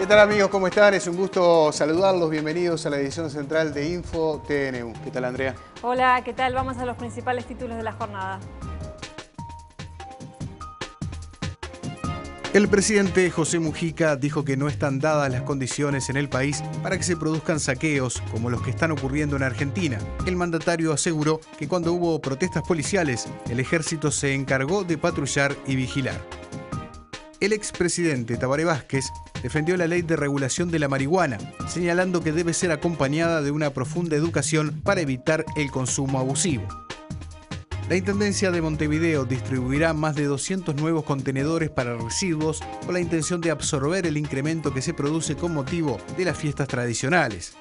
¿Qué tal amigos? ¿Cómo están? Es un gusto saludarlos. Bienvenidos a la edición central de Info TNU. ¿Qué tal, Andrea? Hola, ¿qué tal? Vamos a los principales títulos de la jornada. El presidente José Mujica dijo que no están dadas las condiciones en el país para que se produzcan saqueos como los que están ocurriendo en Argentina. El mandatario aseguró que cuando hubo protestas policiales, el ejército se encargó de patrullar y vigilar. El expresidente Tabaré Vázquez defendió la ley de regulación de la marihuana, señalando que debe ser acompañada de una profunda educación para evitar el consumo abusivo. La Intendencia de Montevideo distribuirá más de 200 nuevos contenedores para residuos con la intención de absorber el incremento que se produce con motivo de las fiestas tradicionales.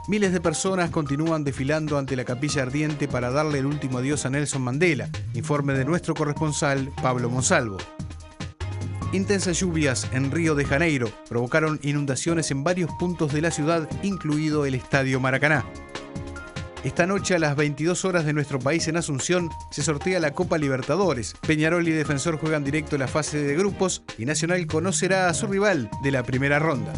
Miles de personas continúan desfilando ante la Capilla Ardiente para darle el último adiós a Nelson Mandela, informe de nuestro corresponsal Pablo Monsalvo. Intensas lluvias en Río de Janeiro provocaron inundaciones en varios puntos de la ciudad, incluido el Estadio Maracaná. Esta noche a las 22 horas de nuestro país en Asunción se sortea la Copa Libertadores. Peñarol y Defensor juegan directo la fase de grupos y Nacional conocerá a su rival de la primera ronda.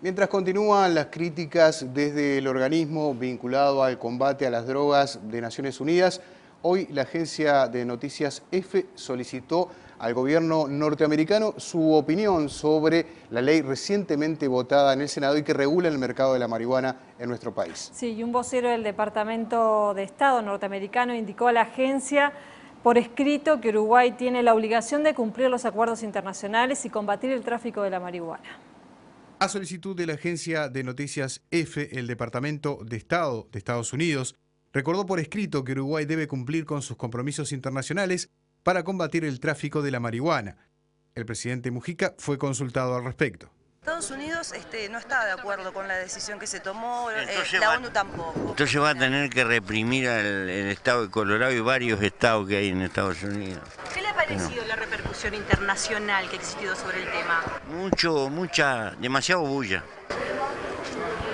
Mientras continúan las críticas desde el organismo vinculado al combate a las drogas de Naciones Unidas, hoy la agencia de noticias EFE solicitó al gobierno norteamericano su opinión sobre la ley recientemente votada en el Senado y que regula el mercado de la marihuana en nuestro país. Sí, y un vocero del Departamento de Estado norteamericano indicó a la agencia por escrito que Uruguay tiene la obligación de cumplir los acuerdos internacionales y combatir el tráfico de la marihuana. A solicitud de la agencia de noticias EFE, el Departamento de Estado de Estados Unidos recordó por escrito que Uruguay debe cumplir con sus compromisos internacionales para combatir el tráfico de la marihuana. El presidente Mujica fue consultado al respecto. Estados Unidos no está de acuerdo con la decisión que se tomó, la ONU tampoco. Entonces va a tener que reprimir el estado de Colorado y varios estados que hay en Estados Unidos. ¿Qué le ha parecido la repercusión internacional que ha existido sobre el tema? Demasiado bulla.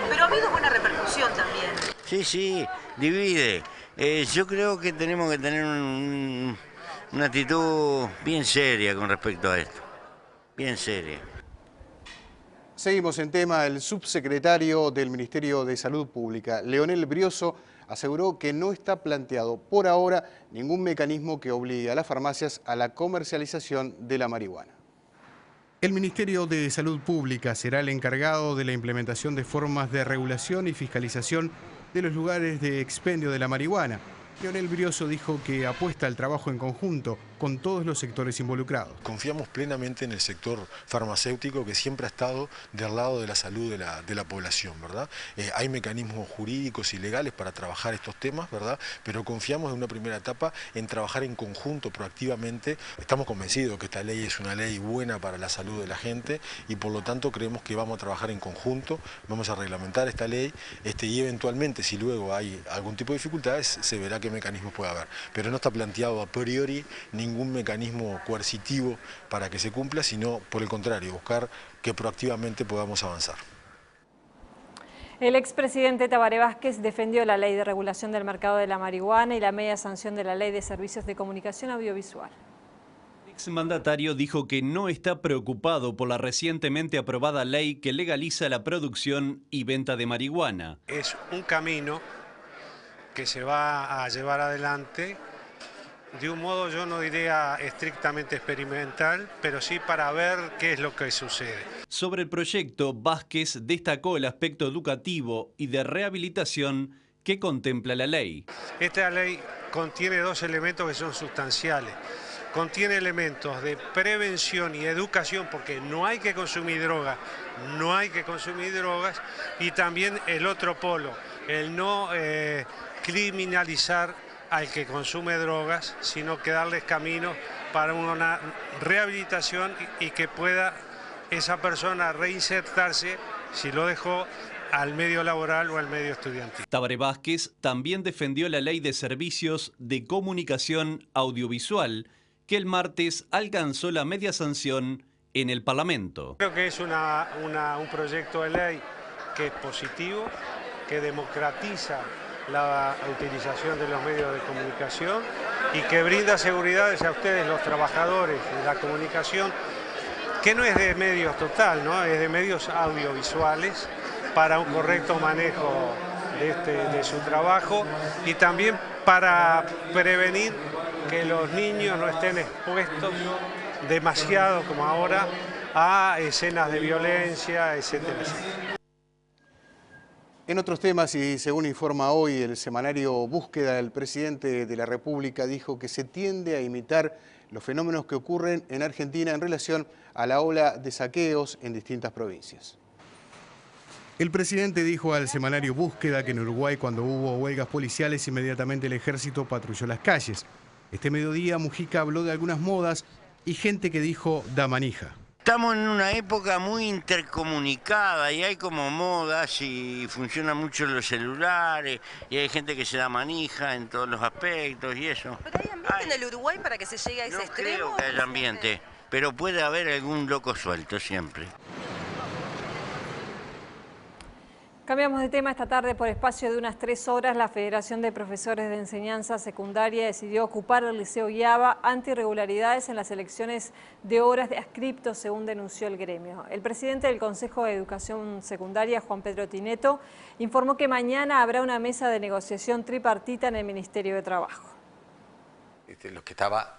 Pero ha habido buena repercusión también. Sí, divide. Yo creo que tenemos que tener una actitud bien seria con respecto a esto. Bien seria. Seguimos en tema. El subsecretario del Ministerio de Salud Pública, Leonel Brioso, aseguró que no está planteado por ahora ningún mecanismo que obligue a las farmacias a la comercialización de la marihuana. El Ministerio de Salud Pública será el encargado de la implementación de formas de regulación y fiscalización de los lugares de expendio de la marihuana. Leonel Brioso dijo que apuesta al trabajo en conjunto con todos los sectores involucrados. Confiamos plenamente en el sector farmacéutico que siempre ha estado del lado de la salud de la población, ¿verdad? Hay mecanismos jurídicos y legales para trabajar estos temas, ¿verdad? Pero confiamos en una primera etapa en trabajar en conjunto proactivamente. Estamos convencidos que esta ley es una ley buena para la salud de la gente y por lo tanto creemos que vamos a trabajar en conjunto, vamos a reglamentar esta ley y eventualmente si luego hay algún tipo de dificultades se verá qué mecanismos puede haber. Pero no está planteado a priori ningún mecanismo coercitivo para que se cumpla, sino por el contrario, buscar que proactivamente podamos avanzar. El expresidente Tabaré Vázquez defendió la ley de regulación del mercado de la marihuana y la media sanción de la ley de servicios de comunicación audiovisual. El exmandatario dijo que no está preocupado por la recientemente aprobada ley que legaliza la producción y venta de marihuana. Es un camino que se va a llevar adelante de un modo, yo no diría estrictamente experimental, pero sí para ver qué es lo que sucede. Sobre el proyecto, Vázquez destacó el aspecto educativo y de rehabilitación que contempla la ley. Esta ley contiene dos elementos que son sustanciales. Contiene elementos de prevención y educación, porque no hay que consumir drogas, y también el otro polo, el no criminalizar al que consume drogas, sino que darles camino para una rehabilitación y que pueda esa persona reinsertarse, si lo dejó, al medio laboral o al medio estudiantil. Tabaré Vázquez también defendió la ley de servicios de comunicación audiovisual, que el martes alcanzó la media sanción en el Parlamento. Creo que es un proyecto de ley que es positivo, que democratiza la utilización de los medios de comunicación y que brinda seguridades a ustedes, los trabajadores de la comunicación, que no es de medios total, ¿no? Es de medios audiovisuales para un correcto manejo de su trabajo y también para prevenir que los niños no estén expuestos demasiado como ahora a escenas de violencia, etcétera, etcétera. En otros temas, y según informa hoy el semanario Búsqueda, el presidente de la República dijo que se tiende a imitar los fenómenos que ocurren en Argentina en relación a la ola de saqueos en distintas provincias. El presidente dijo al semanario Búsqueda que en Uruguay, cuando hubo huelgas policiales, inmediatamente el ejército patrulló las calles. Este mediodía Mujica habló de algunas modas y gente que dijo da manija. Estamos en una época muy intercomunicada y hay como modas y funcionan mucho los celulares y hay gente que se da manija en todos los aspectos y eso. ¿Pero hay ambiente en el Uruguay para que se llegue a ese extremo? No creo que haya ambiente, pero puede haber algún loco suelto siempre. Cambiamos de tema. Esta tarde, por espacio de unas 3 horas, la Federación de Profesores de Enseñanza Secundaria decidió ocupar el Liceo Guiaba ante irregularidades en las elecciones de horas de adscriptos, según denunció el gremio. El presidente del Consejo de Educación Secundaria, Juan Pedro Tineto, informó que mañana habrá una mesa de negociación tripartita en el Ministerio de Trabajo. Lo que estaba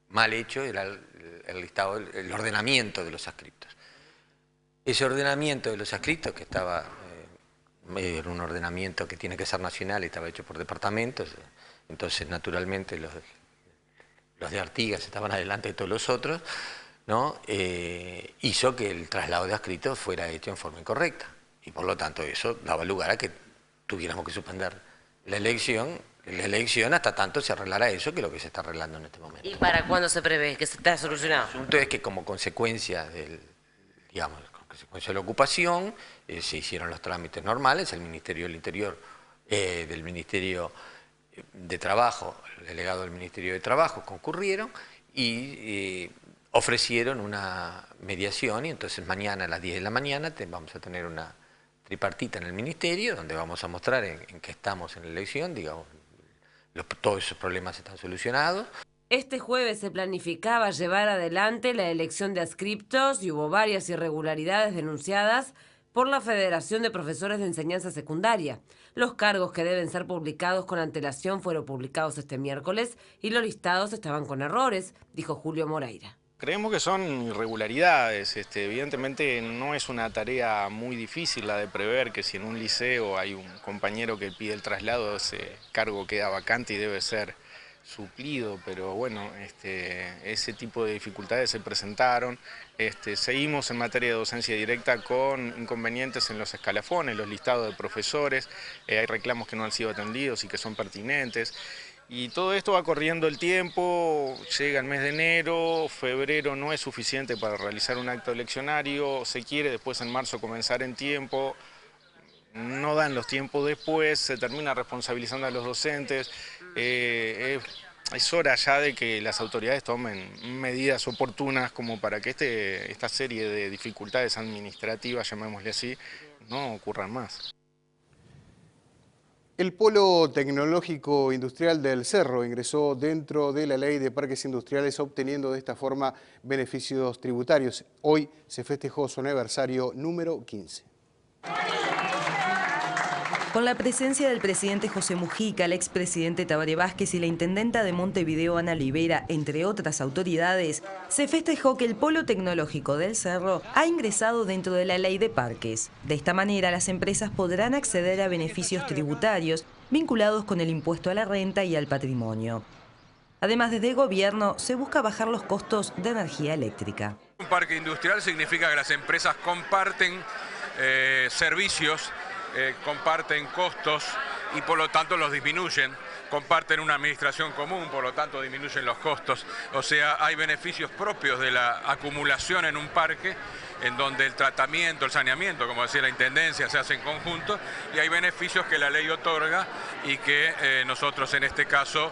mal hecho era el listado, el ordenamiento de los adscriptos. Ese ordenamiento de los adscriptos que estaba... Era un ordenamiento que tiene que ser nacional y estaba hecho por departamentos, entonces naturalmente los de Artigas estaban adelante de todos los otros, ¿no? Hizo que el traslado de adscritos fuera hecho en forma incorrecta y por lo tanto eso daba lugar a que tuviéramos que suspender la elección hasta tanto se arreglara eso, que es lo que se está arreglando en este momento. ¿Y para cuándo se prevé que se está solucionado? El asunto es que como consecuencia del, digamos, consecuencia de la ocupación, se hicieron los trámites normales, el Ministerio del Interior, del Ministerio de Trabajo, el delegado del Ministerio de Trabajo concurrieron y ofrecieron una mediación y entonces mañana a las 10 de la mañana vamos a tener una tripartita en el Ministerio donde vamos a mostrar en qué estamos en la elección, digamos, todos esos problemas están solucionados. Este jueves se planificaba llevar adelante la elección de adscriptos y hubo varias irregularidades denunciadas por la Federación de Profesores de Enseñanza Secundaria. Los cargos que deben ser publicados con antelación fueron publicados este miércoles y los listados estaban con errores, dijo Julio Moreira. Creemos que son irregularidades, evidentemente no es una tarea muy difícil la de prever que si en un liceo hay un compañero que pide el traslado, ese cargo queda vacante y debe ser suplido, pero bueno, ese tipo de dificultades se presentaron. Seguimos en materia de docencia directa con inconvenientes en los escalafones, los listados de profesores, hay reclamos que no han sido atendidos y que son pertinentes. Y todo esto va corriendo el tiempo, llega el mes de enero, febrero no es suficiente para realizar un acto eleccionario, se quiere después en marzo comenzar en tiempo, no dan los tiempos después, se termina responsabilizando a los docentes. Es hora ya de que las autoridades tomen medidas oportunas como para que esta serie de dificultades administrativas, llamémosle así, no ocurran más. El Polo Tecnológico Industrial del Cerro ingresó dentro de la Ley de Parques Industriales, obteniendo de esta forma beneficios tributarios. Hoy se festejó su aniversario número 15. Con la presencia del presidente José Mujica, el expresidente Tabaré Vázquez y la intendenta de Montevideo, Ana Olivera, entre otras autoridades, se festejó que el Polo Tecnológico del Cerro ha ingresado dentro de la Ley de Parques. De esta manera, las empresas podrán acceder a beneficios tributarios vinculados con el impuesto a la renta y al patrimonio. Además, desde el gobierno se busca bajar los costos de energía eléctrica. Un parque industrial significa que las empresas comparten servicios, comparten costos y por lo tanto los disminuyen, comparten una administración común, por lo tanto disminuyen los costos. O sea, hay beneficios propios de la acumulación en un parque, en donde el tratamiento, el saneamiento, como decía la Intendencia, se hace en conjunto, y hay beneficios que la ley otorga y que nosotros en este caso,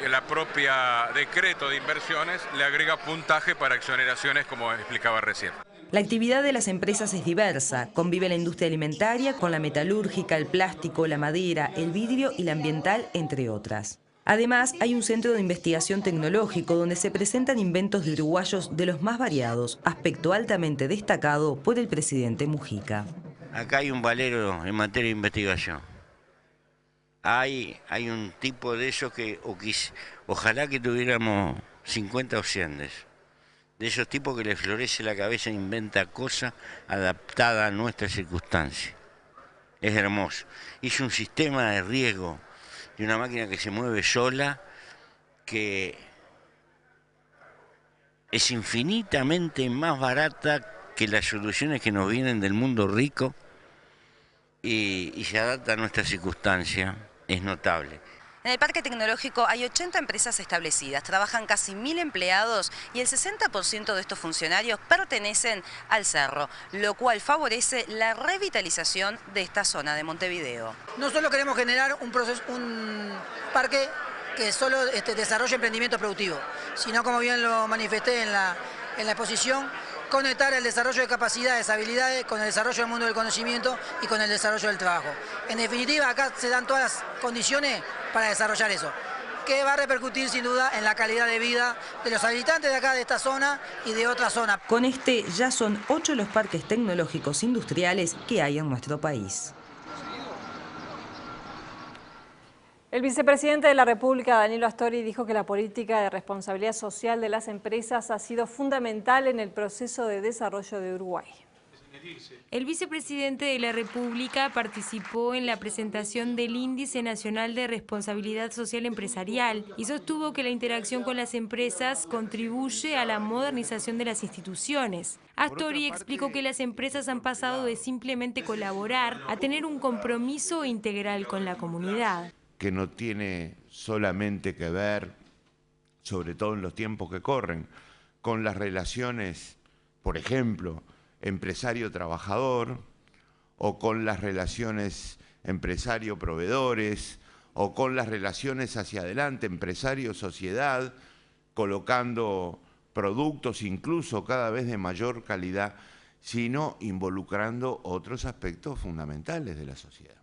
la propia decreto de inversiones le agrega puntaje para exoneraciones, como explicaba recién. La actividad de las empresas es diversa. Convive la industria alimentaria con la metalúrgica, el plástico, la madera, el vidrio y la ambiental, entre otras. Además, hay un centro de investigación tecnológico donde se presentan inventos de uruguayos de los más variados, aspecto altamente destacado por el presidente Mujica. Acá hay un valero en materia de investigación. Hay un tipo de eso que ojalá que tuviéramos 50 o 100 de esos tipos que le florece la cabeza e inventa cosas adaptadas a nuestras circunstancias. Es hermoso. Hizo un sistema de riego de una máquina que se mueve sola, que es infinitamente más barata que las soluciones que nos vienen del mundo rico y se adapta a nuestras circunstancias. Es notable. En el Parque Tecnológico hay 80 empresas establecidas, trabajan casi 1000 empleados y el 60% de estos funcionarios pertenecen al Cerro, lo cual favorece la revitalización de esta zona de Montevideo. No solo queremos generar un parque que solo desarrolle emprendimientos productivos, sino, como bien lo manifesté en la exposición, conectar el desarrollo de capacidades, habilidades con el desarrollo del mundo del conocimiento y con el desarrollo del trabajo. En definitiva, acá se dan todas las condiciones para desarrollar eso, que va a repercutir sin duda en la calidad de vida de los habitantes de acá, de esta zona y de otra zona. Con este ya son 8 los parques tecnológicos industriales que hay en nuestro país. El vicepresidente de la República, Danilo Astori, dijo que la política de responsabilidad social de las empresas ha sido fundamental en el proceso de desarrollo de Uruguay. El vicepresidente de la República participó en la presentación del Índice Nacional de Responsabilidad Social Empresarial y sostuvo que la interacción con las empresas contribuye a la modernización de las instituciones. Astori explicó que las empresas han pasado de simplemente colaborar a tener un compromiso integral con la comunidad. Que no tiene solamente que ver, sobre todo en los tiempos que corren, con las relaciones, por ejemplo, empresario-trabajador, o con las relaciones empresario-proveedores, o con las relaciones hacia adelante, empresario-sociedad, colocando productos incluso cada vez de mayor calidad, sino involucrando otros aspectos fundamentales de la sociedad,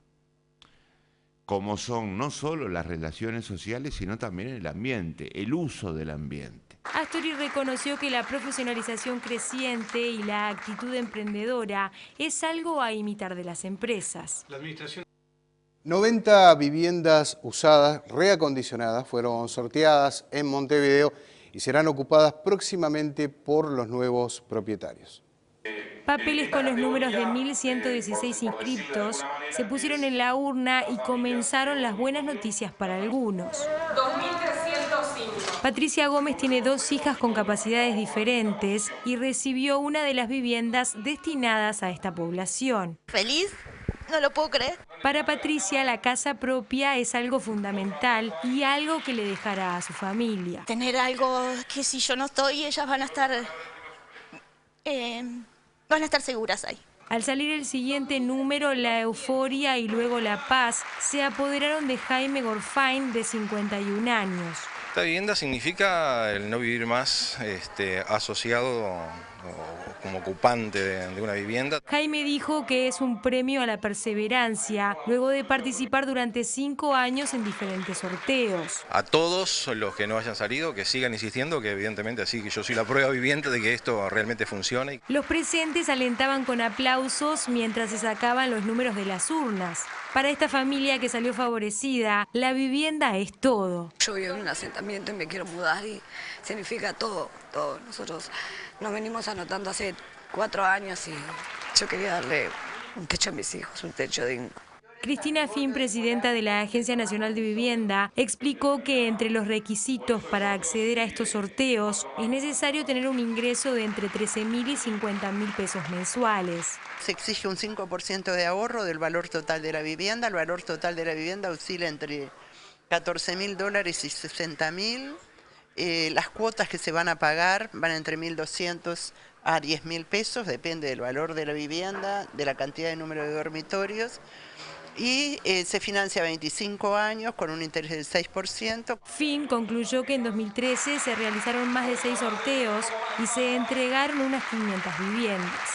como son no solo las relaciones sociales, sino también el ambiente, el uso del ambiente. Astori reconoció que la profesionalización creciente y la actitud emprendedora es algo a imitar de las empresas. 90 viviendas usadas, reacondicionadas, fueron sorteadas en Montevideo y serán ocupadas próximamente por los nuevos propietarios. Papeles con los números de 1.116 inscriptos se pusieron en la urna y comenzaron las buenas noticias para algunos. 2.305. Patricia Gómez tiene 2 hijas con capacidades diferentes y recibió una de las viviendas destinadas a esta población. ¿Feliz? No lo puedo creer. Para Patricia, la casa propia es algo fundamental y algo que le dejará a su familia. Tener algo que si yo no estoy, ellas van a estar seguras ahí. Al salir el siguiente número, la euforia y luego la paz se apoderaron de Jaime Gorfain, de 51 años. Esta vivienda significa el no vivir más asociado o como ocupante de una vivienda. Jaime dijo que es un premio a la perseverancia, luego de participar durante 5 años en diferentes sorteos. A todos los que no hayan salido, que sigan insistiendo, que evidentemente así que yo soy la prueba viviente de que esto realmente funcione. Los presentes alentaban con aplausos mientras se sacaban los números de las urnas. Para esta familia que salió favorecida, la vivienda es todo. Yo vivo en un asentamiento y me quiero mudar y significa todo. Nosotros nos venimos anotando hace 4 años y yo quería darle un techo a mis hijos, un techo digno. Cristina Fin, presidenta de la Agencia Nacional de Vivienda, explicó que entre los requisitos para acceder a estos sorteos es necesario tener un ingreso de entre 13.000 y 50.000 pesos mensuales. Se exige un 5% de ahorro del valor total de la vivienda. El valor total de la vivienda oscila entre $14.000 y $60.000. Las cuotas que se van a pagar van entre 1.200 a 10.000 pesos, depende del valor de la vivienda, de la cantidad de número de dormitorios. Y se financia a 25 años con un interés del 6%. Fin concluyó que en 2013 se realizaron más de 6 sorteos y se entregaron unas 500 viviendas.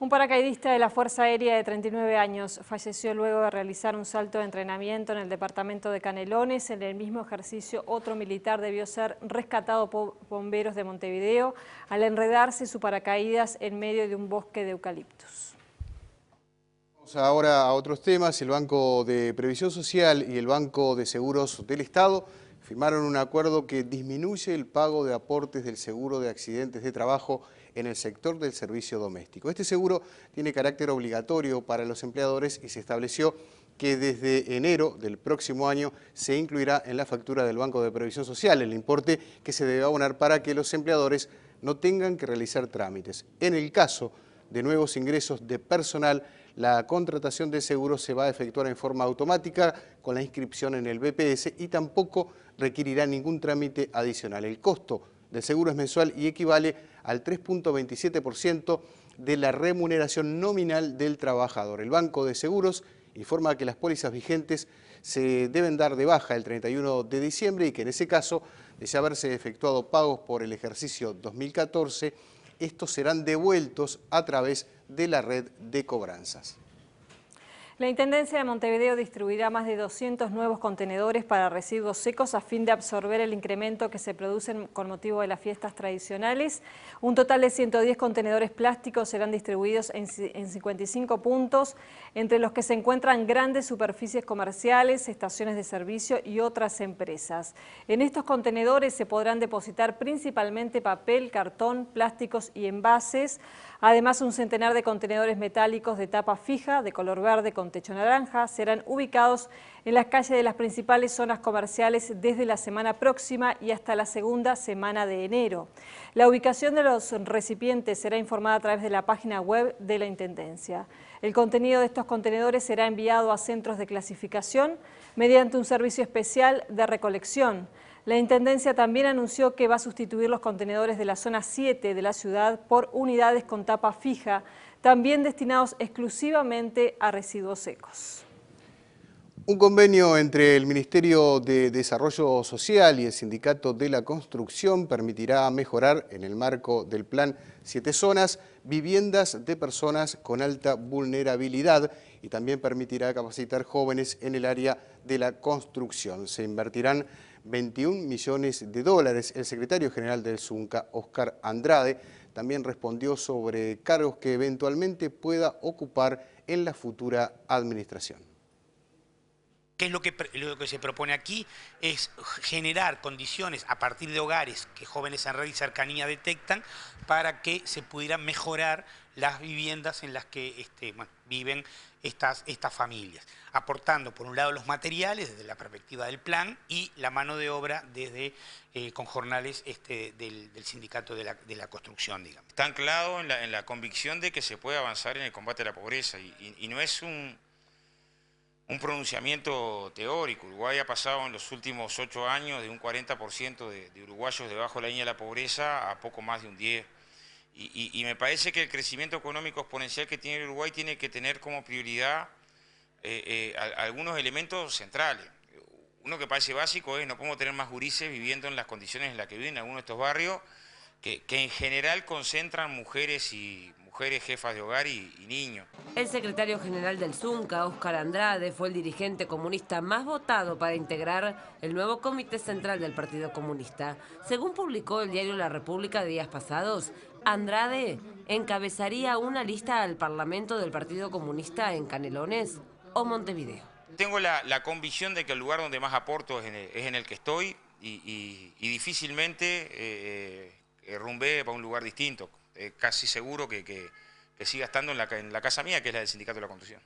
Un paracaidista de la Fuerza Aérea de 39 años falleció luego de realizar un salto de entrenamiento en el departamento de Canelones. En el mismo ejercicio, otro militar debió ser rescatado por bomberos de Montevideo al enredarse su paracaídas en medio de un bosque de eucaliptos. Vamos ahora a otros temas. El Banco de Previsión Social y el Banco de Seguros del Estado firmaron un acuerdo que disminuye el pago de aportes del seguro de accidentes de trabajo en el sector del servicio doméstico. Este seguro tiene carácter obligatorio para los empleadores y se estableció que desde enero del próximo año se incluirá en la factura del Banco de Previsión Social el importe que se debe abonar para que los empleadores no tengan que realizar trámites. En el caso de nuevos ingresos de personal, la contratación de seguros se va a efectuar en forma automática con la inscripción en el BPS y tampoco requerirá ningún trámite adicional. El costo del seguro es mensual y equivale al 3.27% de la remuneración nominal del trabajador. El Banco de Seguros informa que las pólizas vigentes se deben dar de baja el 31 de diciembre y que en ese caso, de ya haberse efectuado pagos por el ejercicio 2014, estos serán devueltos a través de la red de cobranzas. La Intendencia de Montevideo distribuirá más de 200 nuevos contenedores para residuos secos a fin de absorber el incremento que se produce con motivo de las fiestas tradicionales. Un total de 110 contenedores plásticos serán distribuidos en 55 puntos, entre los que se encuentran grandes superficies comerciales, estaciones de servicio y otras empresas. En estos contenedores se podrán depositar principalmente papel, cartón, plásticos y envases. Además, un centenar de contenedores metálicos de tapa fija, de color verde con techo naranja, serán ubicados en las calles de las principales zonas comerciales desde la semana próxima y hasta la segunda semana de enero. La ubicación de los recipientes será informada a través de la página web de la Intendencia. El contenido de estos contenedores será enviado a centros de clasificación mediante un servicio especial de recolección. La Intendencia también anunció que va a sustituir los contenedores de la zona 7 de la ciudad por unidades con tapa fija, también destinados exclusivamente a residuos secos. Un convenio entre el Ministerio de Desarrollo Social y el Sindicato de la Construcción permitirá mejorar, en el marco del Plan 7 Zonas, viviendas de personas con alta vulnerabilidad y también permitirá capacitar jóvenes en el área de la construcción. Se invertirán 21 millones de dólares. El secretario general del SUNCA, Oscar Andrade, también respondió sobre cargos que eventualmente pueda ocupar en la futura administración. ¿Qué es lo que se propone aquí? Es generar condiciones a partir de hogares que jóvenes en red y cercanía detectan para que se pudieran mejorar las viviendas en las que viven estas familias, aportando por un lado los materiales desde la perspectiva del plan y la mano de obra desde con jornales del sindicato de la construcción, digamos. Está anclado en la convicción de que se puede avanzar en el combate a la pobreza y no es un pronunciamiento teórico. Uruguay ha pasado en los últimos 8 años de un 40% de uruguayos debajo de la línea de la pobreza a poco más de un 10%. Y me parece que el crecimiento económico exponencial que tiene Uruguay tiene que tener como prioridad algunos elementos centrales. Uno que parece básico es no podemos tener más gurises viviendo en las condiciones en las que viven algunos de estos barrios, que en general concentran mujeres jefas de hogar y niños. El secretario general del SUNCA, Oscar Andrade, fue el dirigente comunista más votado para integrar el nuevo Comité Central del Partido Comunista. Según publicó el diario La República de días pasados, Andrade encabezaría una lista al Parlamento del Partido Comunista en Canelones o Montevideo. Tengo la convicción de que el lugar donde más aporto es en el que estoy y difícilmente rumbé para un lugar distinto. Casi seguro que siga estando en la casa mía, que es la del Sindicato de la Construcción.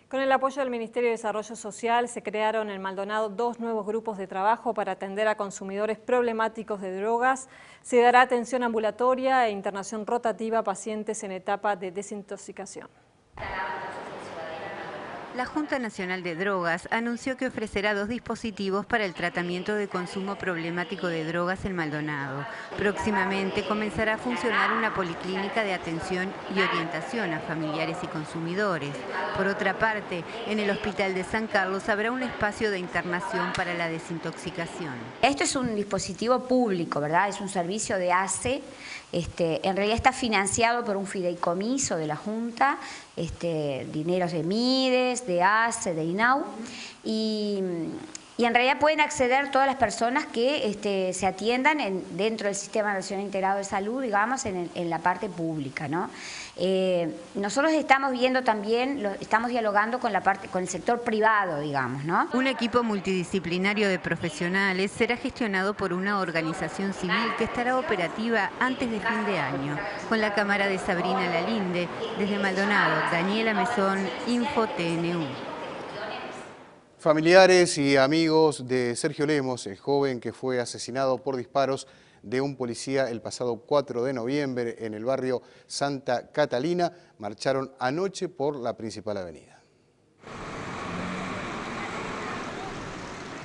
Con el apoyo del Ministerio de Desarrollo Social se crearon en Maldonado 2 nuevos grupos de trabajo para atender a consumidores problemáticos de drogas. Se dará atención ambulatoria e internación rotativa a pacientes en etapa de desintoxicación. La Junta Nacional de Drogas anunció que ofrecerá 2 dispositivos para el tratamiento de consumo problemático de drogas en Maldonado. Próximamente comenzará a funcionar una policlínica de atención y orientación a familiares y consumidores. Por otra parte, en el Hospital de San Carlos habrá un espacio de internación para la desintoxicación. Esto es un dispositivo público, ¿verdad? Es un servicio de ACE En realidad está financiado por un fideicomiso de la Junta, dineros de Mides, de ACE, de INAU, y en realidad pueden acceder todas las personas que se atiendan dentro del Sistema Nacional Integrado de Salud, digamos, en la parte pública, ¿no? Nosotros estamos viendo también, estamos dialogando con el sector privado, digamos, ¿no? Un equipo multidisciplinario de profesionales será gestionado por una organización civil que estará operativa antes de fin de año, con la cámara de Sabrina Lalinde. Desde Maldonado, Daniela Mesón, Info TNU. Familiares y amigos de Sergio Lemos, el joven que fue asesinado por disparos de un policía el pasado 4 de noviembre en el barrio Santa Catalina, marcharon anoche por la principal avenida.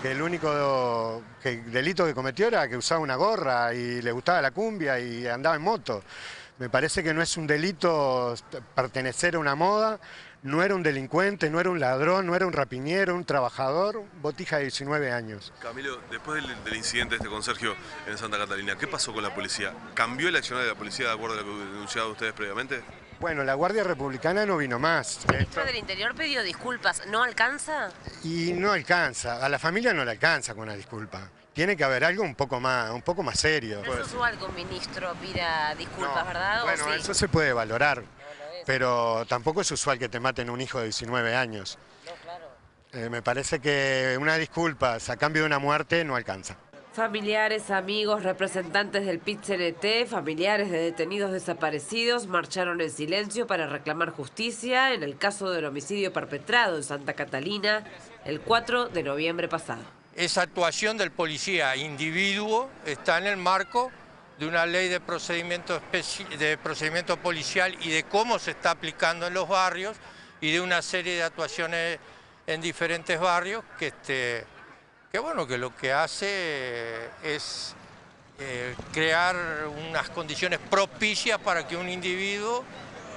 Que el único delito que cometió era que usaba una gorra y le gustaba la cumbia y andaba en moto. Me parece que no es un delito pertenecer a una moda. No era un delincuente, no era un ladrón, no era un rapiñero, un trabajador, botija de 19 años. Camilo, después del incidente con Sergio en Santa Catalina, ¿qué pasó con la policía? ¿Cambió el accionar de la policía de acuerdo a lo que denunciado ustedes previamente? Bueno, la Guardia Republicana no vino más. El ministro del Interior pidió disculpas, ¿no alcanza? Y no alcanza, a la familia no le alcanza con una disculpa. Tiene que haber algo un poco más serio. No es usual que un ministro pida disculpas, ¿verdad? Bueno, ¿O sí? eso se puede valorar. Pero tampoco es usual que te maten un hijo de 19 años. No, claro. Me parece que una disculpa a cambio de una muerte no alcanza. Familiares, amigos, representantes del PIT-CNT, familiares de detenidos desaparecidos marcharon en silencio para reclamar justicia en el caso del homicidio perpetrado en Santa Catalina el 4 de noviembre pasado. Esa actuación del policía individuo está en el marco de una ley de procedimiento policial y de cómo se está aplicando en los barrios y de una serie de actuaciones en diferentes barrios que lo que hace es crear unas condiciones propicias para que un individuo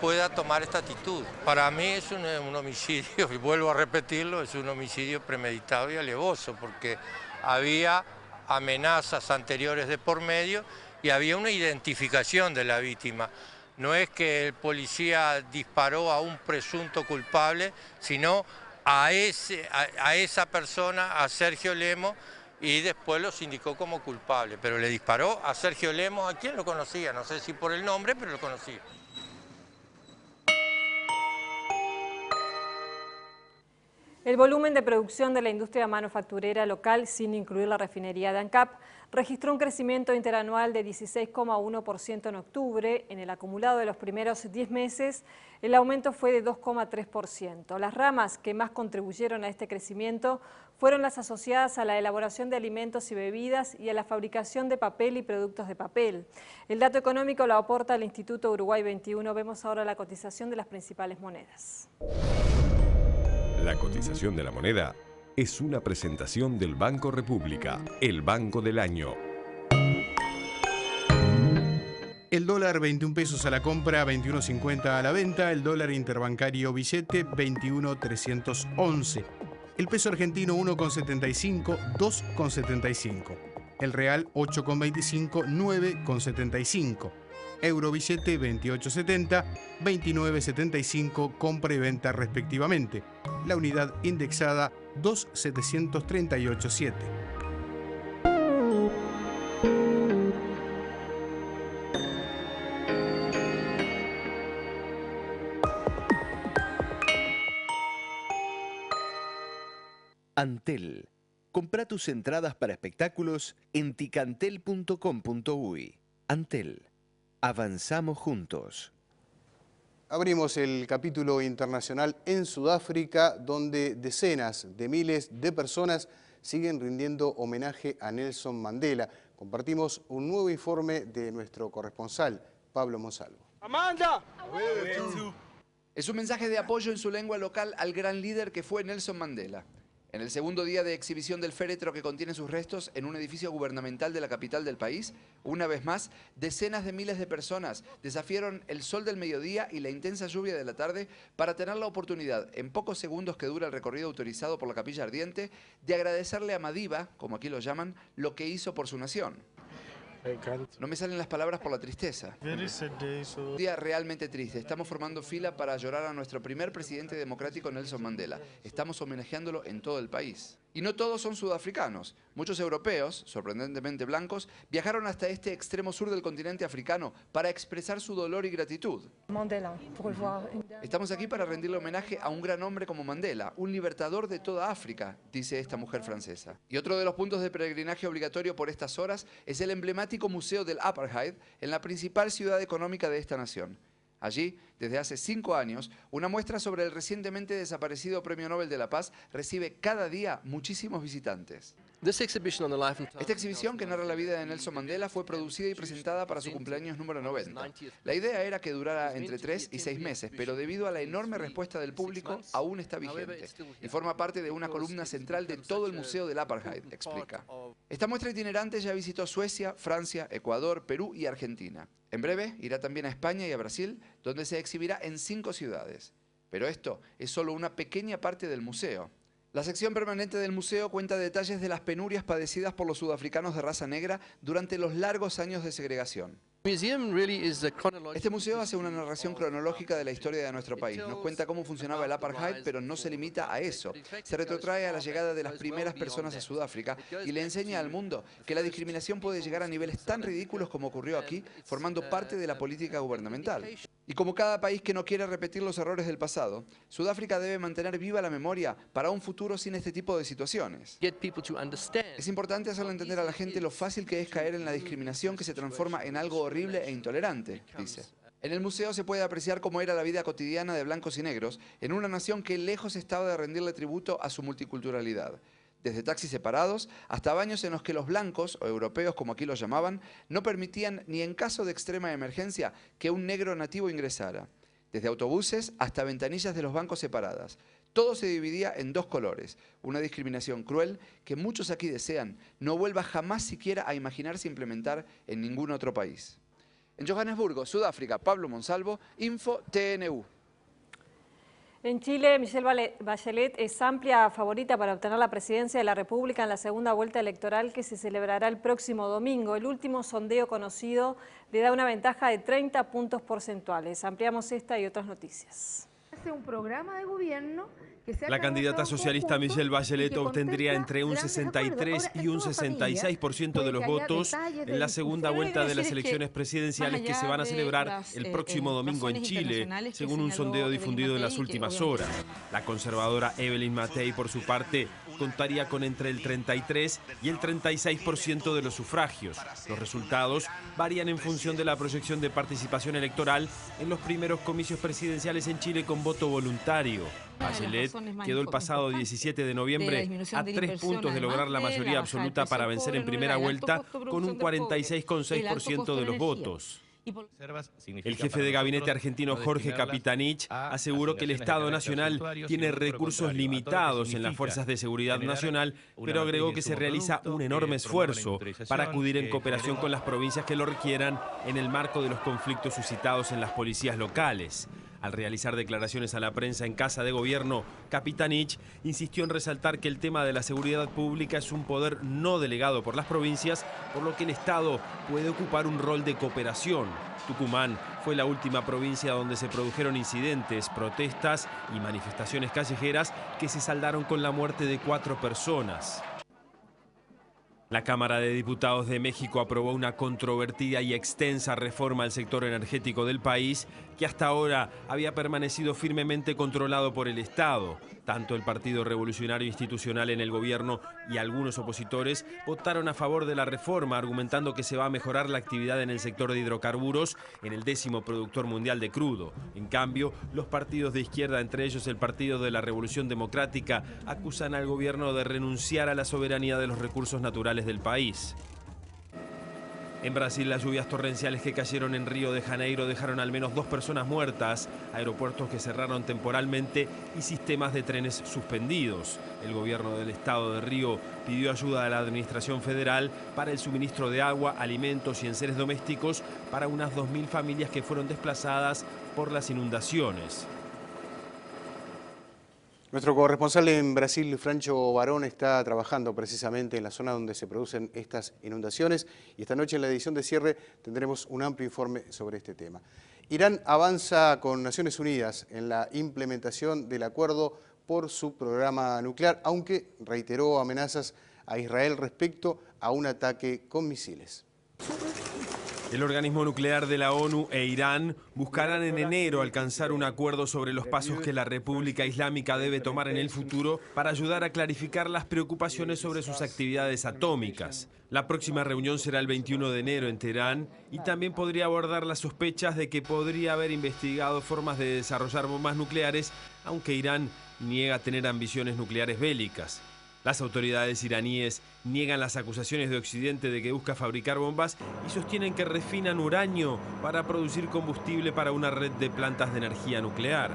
pueda tomar esta actitud. Para mí es un homicidio, y vuelvo a repetirlo, es un homicidio premeditado y alevoso, porque había amenazas anteriores de por medio y había una identificación de la víctima. No es que el policía disparó a un presunto culpable, sino a esa persona, a Sergio Lemos, y después los indicó como culpable. Pero le disparó a Sergio Lemos, ¿a quién lo conocía? No sé si por el nombre, pero lo conocía. El volumen de producción de la industria manufacturera local, sin incluir la refinería de ANCAP, registró un crecimiento interanual de 16,1% en octubre. En el acumulado de los primeros 10 meses, el aumento fue de 2,3%. Las ramas que más contribuyeron a este crecimiento fueron las asociadas a la elaboración de alimentos y bebidas y a la fabricación de papel y productos de papel. El dato económico lo aporta el Instituto Uruguay 21. Vemos ahora la cotización de las principales monedas. La cotización de la moneda es una presentación del Banco República, el banco del año. El dólar 21 pesos a la compra, 21.50 a la venta. El dólar interbancario billete 21.311. El peso argentino 1,75, 2,75. El real 8,25, 9,75. Euro billete 28.70, 29.75, compra y venta respectivamente. La unidad indexada 2.738.7. Antel. Compra tus entradas para espectáculos en ticantel.com.uy. Antel. Avanzamos juntos. Abrimos el capítulo internacional en Sudáfrica, donde decenas de miles de personas siguen rindiendo homenaje a Nelson Mandela. Compartimos un nuevo informe de nuestro corresponsal, Pablo Monsalvo. ¡Amanda! Es un mensaje de apoyo en su lengua local al gran líder que fue Nelson Mandela. En el segundo día de exhibición del féretro que contiene sus restos en un edificio gubernamental de la capital del país, una vez más, decenas de miles de personas desafiaron el sol del mediodía y la intensa lluvia de la tarde para tener la oportunidad, en pocos segundos que dura el recorrido autorizado por la capilla ardiente, de agradecerle a Madiba, como aquí lo llaman, lo que hizo por su nación. No me salen las palabras por la tristeza. Un día realmente triste. Estamos formando fila para llorar a nuestro primer presidente democrático, Nelson Mandela. Estamos homenajeándolo en todo el país. Y no todos son sudafricanos. Muchos europeos, sorprendentemente blancos, viajaron hasta este extremo sur del continente africano para expresar su dolor y gratitud. Estamos aquí para rendirle homenaje a un gran hombre como Mandela, un libertador de toda África, dice esta mujer francesa. Y otro de los puntos de peregrinaje obligatorio por estas horas es el emblemático Museo del Apartheid en la principal ciudad económica de esta nación. Allí, desde hace 5 años, una muestra sobre el recientemente desaparecido Premio Nobel de la Paz recibe cada día muchísimos visitantes. Esta exhibición, que narra la vida de Nelson Mandela, fue producida y presentada para su cumpleaños número 90. La idea era que durara entre 3 y 6 meses, pero debido a la enorme respuesta del público, aún está vigente y forma parte de una columna central de todo el Museo del Apartheid, explica. Esta muestra itinerante ya visitó Suecia, Francia, Ecuador, Perú y Argentina. En breve irá también a España y a Brasil, donde se exhibirá en 5 ciudades. Pero esto es solo una pequeña parte del museo. La sección permanente del museo cuenta detalles de las penurias padecidas por los sudafricanos de raza negra durante los largos años de segregación. Este museo hace una narración cronológica de la historia de nuestro país. Nos cuenta cómo funcionaba el apartheid, pero no se limita a eso. Se retrotrae a la llegada de las primeras personas a Sudáfrica y le enseña al mundo que la discriminación puede llegar a niveles tan ridículos como ocurrió aquí, formando parte de la política gubernamental. Y como cada país que no quiere repetir los errores del pasado, Sudáfrica debe mantener viva la memoria para un futuro sin este tipo de situaciones. Es importante hacerle entender a la gente lo fácil que es caer en la discriminación que se transforma en algo horrible e intolerante, dice. En el museo se puede apreciar cómo era la vida cotidiana de blancos y negros en una nación que lejos estaba de rendirle tributo a su multiculturalidad. Desde taxis separados hasta baños en los que los blancos, o europeos como aquí los llamaban, no permitían ni en caso de extrema emergencia que un negro nativo ingresara. Desde autobuses hasta ventanillas de los bancos separadas. Todo se dividía en 2 colores, una discriminación cruel que muchos aquí desean no vuelva jamás siquiera a imaginarse implementar en ningún otro país. En Johannesburgo, Sudáfrica, Pablo Monsalvo, Info TNU. En Chile, Michelle Bachelet es amplia favorita para obtener la presidencia de la República en la segunda vuelta electoral que se celebrará el próximo domingo. El último sondeo conocido le da una ventaja de 30 puntos porcentuales. Ampliamos esta y otras noticias. Un programa de gobierno. La candidata socialista Michelle Bachelet obtendría entre un 63 y un 66% de los votos en la segunda vuelta de las elecciones presidenciales que se van a celebrar el próximo domingo en Chile, según un sondeo difundido en las últimas horas. La conservadora Evelyn Matei, por su parte, contaría con entre el 33 y el 36% de los sufragios. Los resultados varían en función de la proyección de participación electoral en los primeros comicios presidenciales en Chile con voto voluntario. Bachelet quedó el pasado 17 de noviembre a 3 puntos de lograr la mayoría absoluta para vencer en primera vuelta con un 46,6% de los votos. El jefe de gabinete argentino Jorge Capitanich aseguró que el Estado Nacional tiene recursos limitados en las fuerzas de seguridad nacional, pero agregó que se realiza un enorme esfuerzo para acudir en cooperación con las provincias que lo requieran en el marco de los conflictos suscitados en las policías locales. Al realizar declaraciones a la prensa en Casa de Gobierno, Capitanich insistió en resaltar que el tema de la seguridad pública es un poder no delegado por las provincias, por lo que el Estado puede ocupar un rol de cooperación. Tucumán fue la última provincia donde se produjeron incidentes, protestas y manifestaciones callejeras que se saldaron con la muerte de 4 personas. La Cámara de Diputados de México aprobó una controvertida y extensa reforma al sector energético del país que hasta ahora había permanecido firmemente controlado por el Estado. Tanto el Partido Revolucionario Institucional en el gobierno y algunos opositores votaron a favor de la reforma, argumentando que se va a mejorar la actividad en el sector de hidrocarburos, en el 10º productor mundial de crudo. En cambio, los partidos de izquierda, entre ellos el Partido de la Revolución Democrática, acusan al gobierno de renunciar a la soberanía de los recursos naturales del país. En Brasil, las lluvias torrenciales que cayeron en Río de Janeiro dejaron al menos 2 personas muertas, aeropuertos que cerraron temporalmente y sistemas de trenes suspendidos. El gobierno del estado de Río pidió ayuda a la administración federal para el suministro de agua, alimentos y enseres domésticos para unas 2.000 familias que fueron desplazadas por las inundaciones. Nuestro corresponsal en Brasil, Francho Barón, está trabajando precisamente en la zona donde se producen estas inundaciones y esta noche en la edición de cierre tendremos un amplio informe sobre este tema. Irán avanza con Naciones Unidas en la implementación del acuerdo por su programa nuclear, aunque reiteró amenazas a Israel respecto a un ataque con misiles. El organismo nuclear de la ONU e Irán buscarán en enero alcanzar un acuerdo sobre los pasos que la República Islámica debe tomar en el futuro para ayudar a clarificar las preocupaciones sobre sus actividades atómicas. La próxima reunión será el 21 de enero en Teherán y también podría abordar las sospechas de que podría haber investigado formas de desarrollar bombas nucleares, aunque Irán niega tener ambiciones nucleares bélicas. Las autoridades iraníes niegan las acusaciones de Occidente de que busca fabricar bombas y sostienen que refinan uranio para producir combustible para una red de plantas de energía nuclear.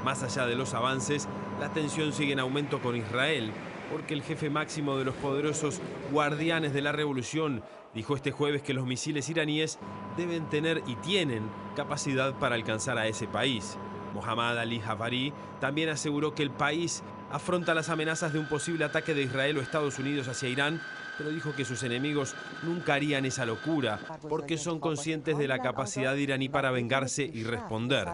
Más allá de los avances, la tensión sigue en aumento con Israel, porque el jefe máximo de los poderosos guardianes de la revolución dijo este jueves que los misiles iraníes deben tener y tienen capacidad para alcanzar a ese país. Mohammad Ali Jafari también aseguró que el país afronta las amenazas de un posible ataque de Israel o Estados Unidos hacia Irán, pero dijo que sus enemigos nunca harían esa locura, porque son conscientes de la capacidad iraní para vengarse y responder.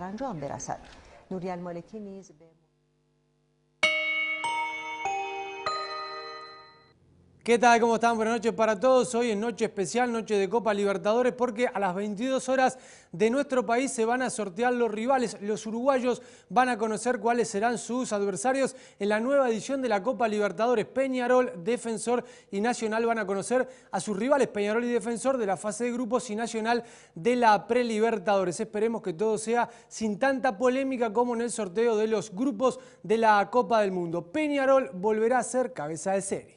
¿Qué tal? ¿Cómo están? Buenas noches para todos. Hoy es noche especial, noche de Copa Libertadores, porque a las 22 horas de nuestro país se van a sortear los rivales. Los uruguayos van a conocer cuáles serán sus adversarios en la nueva edición de la Copa Libertadores. Peñarol, Defensor y Nacional van a conocer a sus rivales, Peñarol y Defensor, de la fase de grupos y Nacional de la Prelibertadores. Esperemos que todo sea sin tanta polémica como en el sorteo de los grupos de la Copa del Mundo. Peñarol volverá a ser cabeza de serie.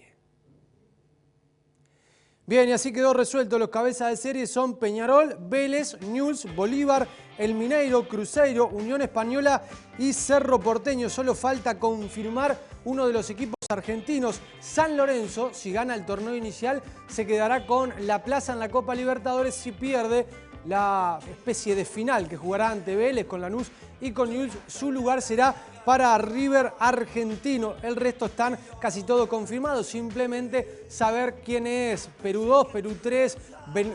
Bien, y así quedó resuelto. Los cabezas de serie son Peñarol, Vélez, Newell's, Bolívar, El Mineiro, Cruzeiro, Unión Española y Cerro Porteño. Solo falta confirmar uno de los equipos argentinos. San Lorenzo, si gana el torneo inicial, se quedará con la plaza en la Copa Libertadores. Si pierde la especie de final que jugará ante Vélez con Lanús y con Newell's, su lugar será para River argentino. El resto están casi todo confirmado. Simplemente saber quién es Perú 2, Perú 3,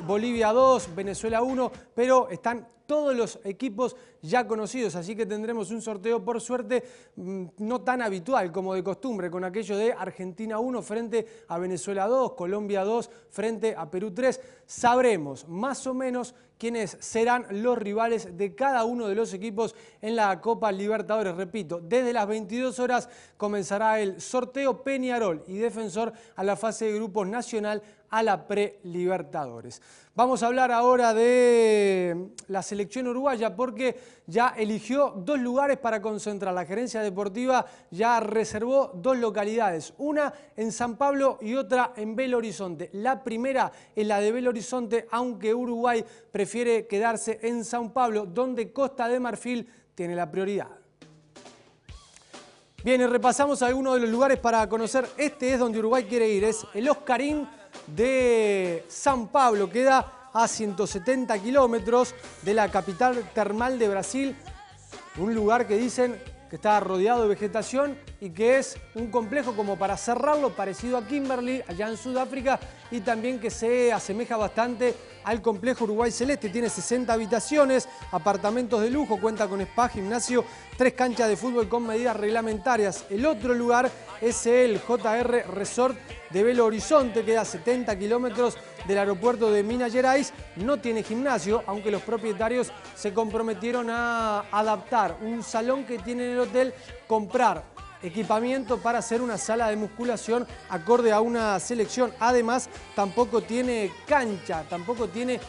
Bolivia 2, Venezuela 1, pero están todos los equipos ya conocidos, así que tendremos un sorteo, por suerte, no tan habitual como de costumbre, con aquello de Argentina 1 frente a Venezuela 2, Colombia 2 frente a Perú 3. Sabremos más o menos quiénes serán los rivales de cada uno de los equipos en la Copa Libertadores. Repito, desde las 22 horas comenzará el sorteo. Peñarol y Defensor a la fase de grupos nacional, a la Prelibertadores. Vamos a hablar ahora de la selección uruguaya, porque ya eligió 2 lugares para concentrar. La gerencia deportiva ya reservó 2 localidades, una en San Pablo y otra en Belo Horizonte. La primera es la de Belo Horizonte, aunque Uruguay prefiere quedarse en San Pablo, donde Costa de Marfil tiene la prioridad. Bien, y repasamos algunos de los lugares para conocer. Este es donde Uruguay quiere ir, es el Oscarín de San Pablo. Queda a 170 kilómetros de la capital termal de Brasil. Un lugar que dicen que está rodeado de vegetación y que es un complejo como para cerrarlo, parecido a Kimberley, allá en Sudáfrica, y también que se asemeja bastante al complejo Uruguay Celeste. Tiene 60 habitaciones, apartamentos de lujo, cuenta con spa, gimnasio, 3 canchas de fútbol con medidas reglamentarias. El otro lugar es el JR Resort de Belo Horizonte, queda a 70 kilómetros del aeropuerto de Minas Gerais. No tiene gimnasio, aunque los propietarios se comprometieron a adaptar un salón que tiene en el hotel, comprar equipamiento para hacer una sala de musculación acorde a una selección. Además, tampoco tiene cancha, tampoco tiene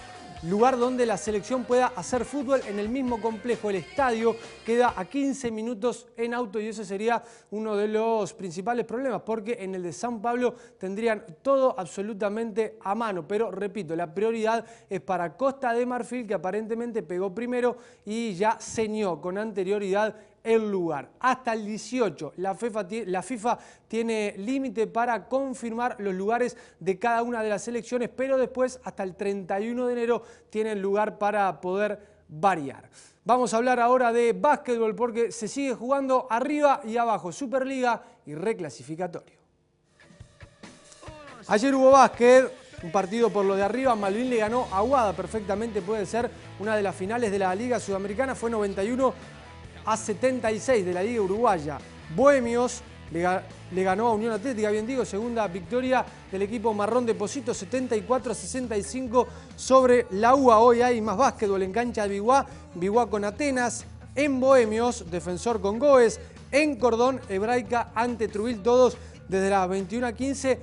lugar donde la selección pueda hacer fútbol en el mismo complejo. El estadio queda a 15 minutos en auto y ese sería uno de los principales problemas, porque en el de San Pablo tendrían todo absolutamente a mano. Pero repito, la prioridad es para Costa de Marfil, que aparentemente pegó primero y ya señó con anterioridad el lugar. Hasta el 18 la FIFA tiene límite para confirmar los lugares de cada una de las selecciones, pero después hasta el 31 de enero tienen lugar para poder variar. Vamos a hablar ahora de básquetbol porque se sigue jugando arriba y abajo, Superliga y reclasificatorio. Ayer hubo básquet, un partido por lo de arriba. Malvin le ganó a Aguada, perfectamente puede ser una de las finales de la Liga Sudamericana. Fue 91-76 de la Liga Uruguaya. Bohemios le ganó a Unión Atlética, bien digo, segunda victoria del equipo marrón de Pocito, 74-65 sobre la UA. Hoy hay más básquetbol en cancha de Biguá, Biguá con Atenas, en Bohemios, Defensor con Goes, en Cordón, Hebraica ante Trubil, todos desde las 21:15,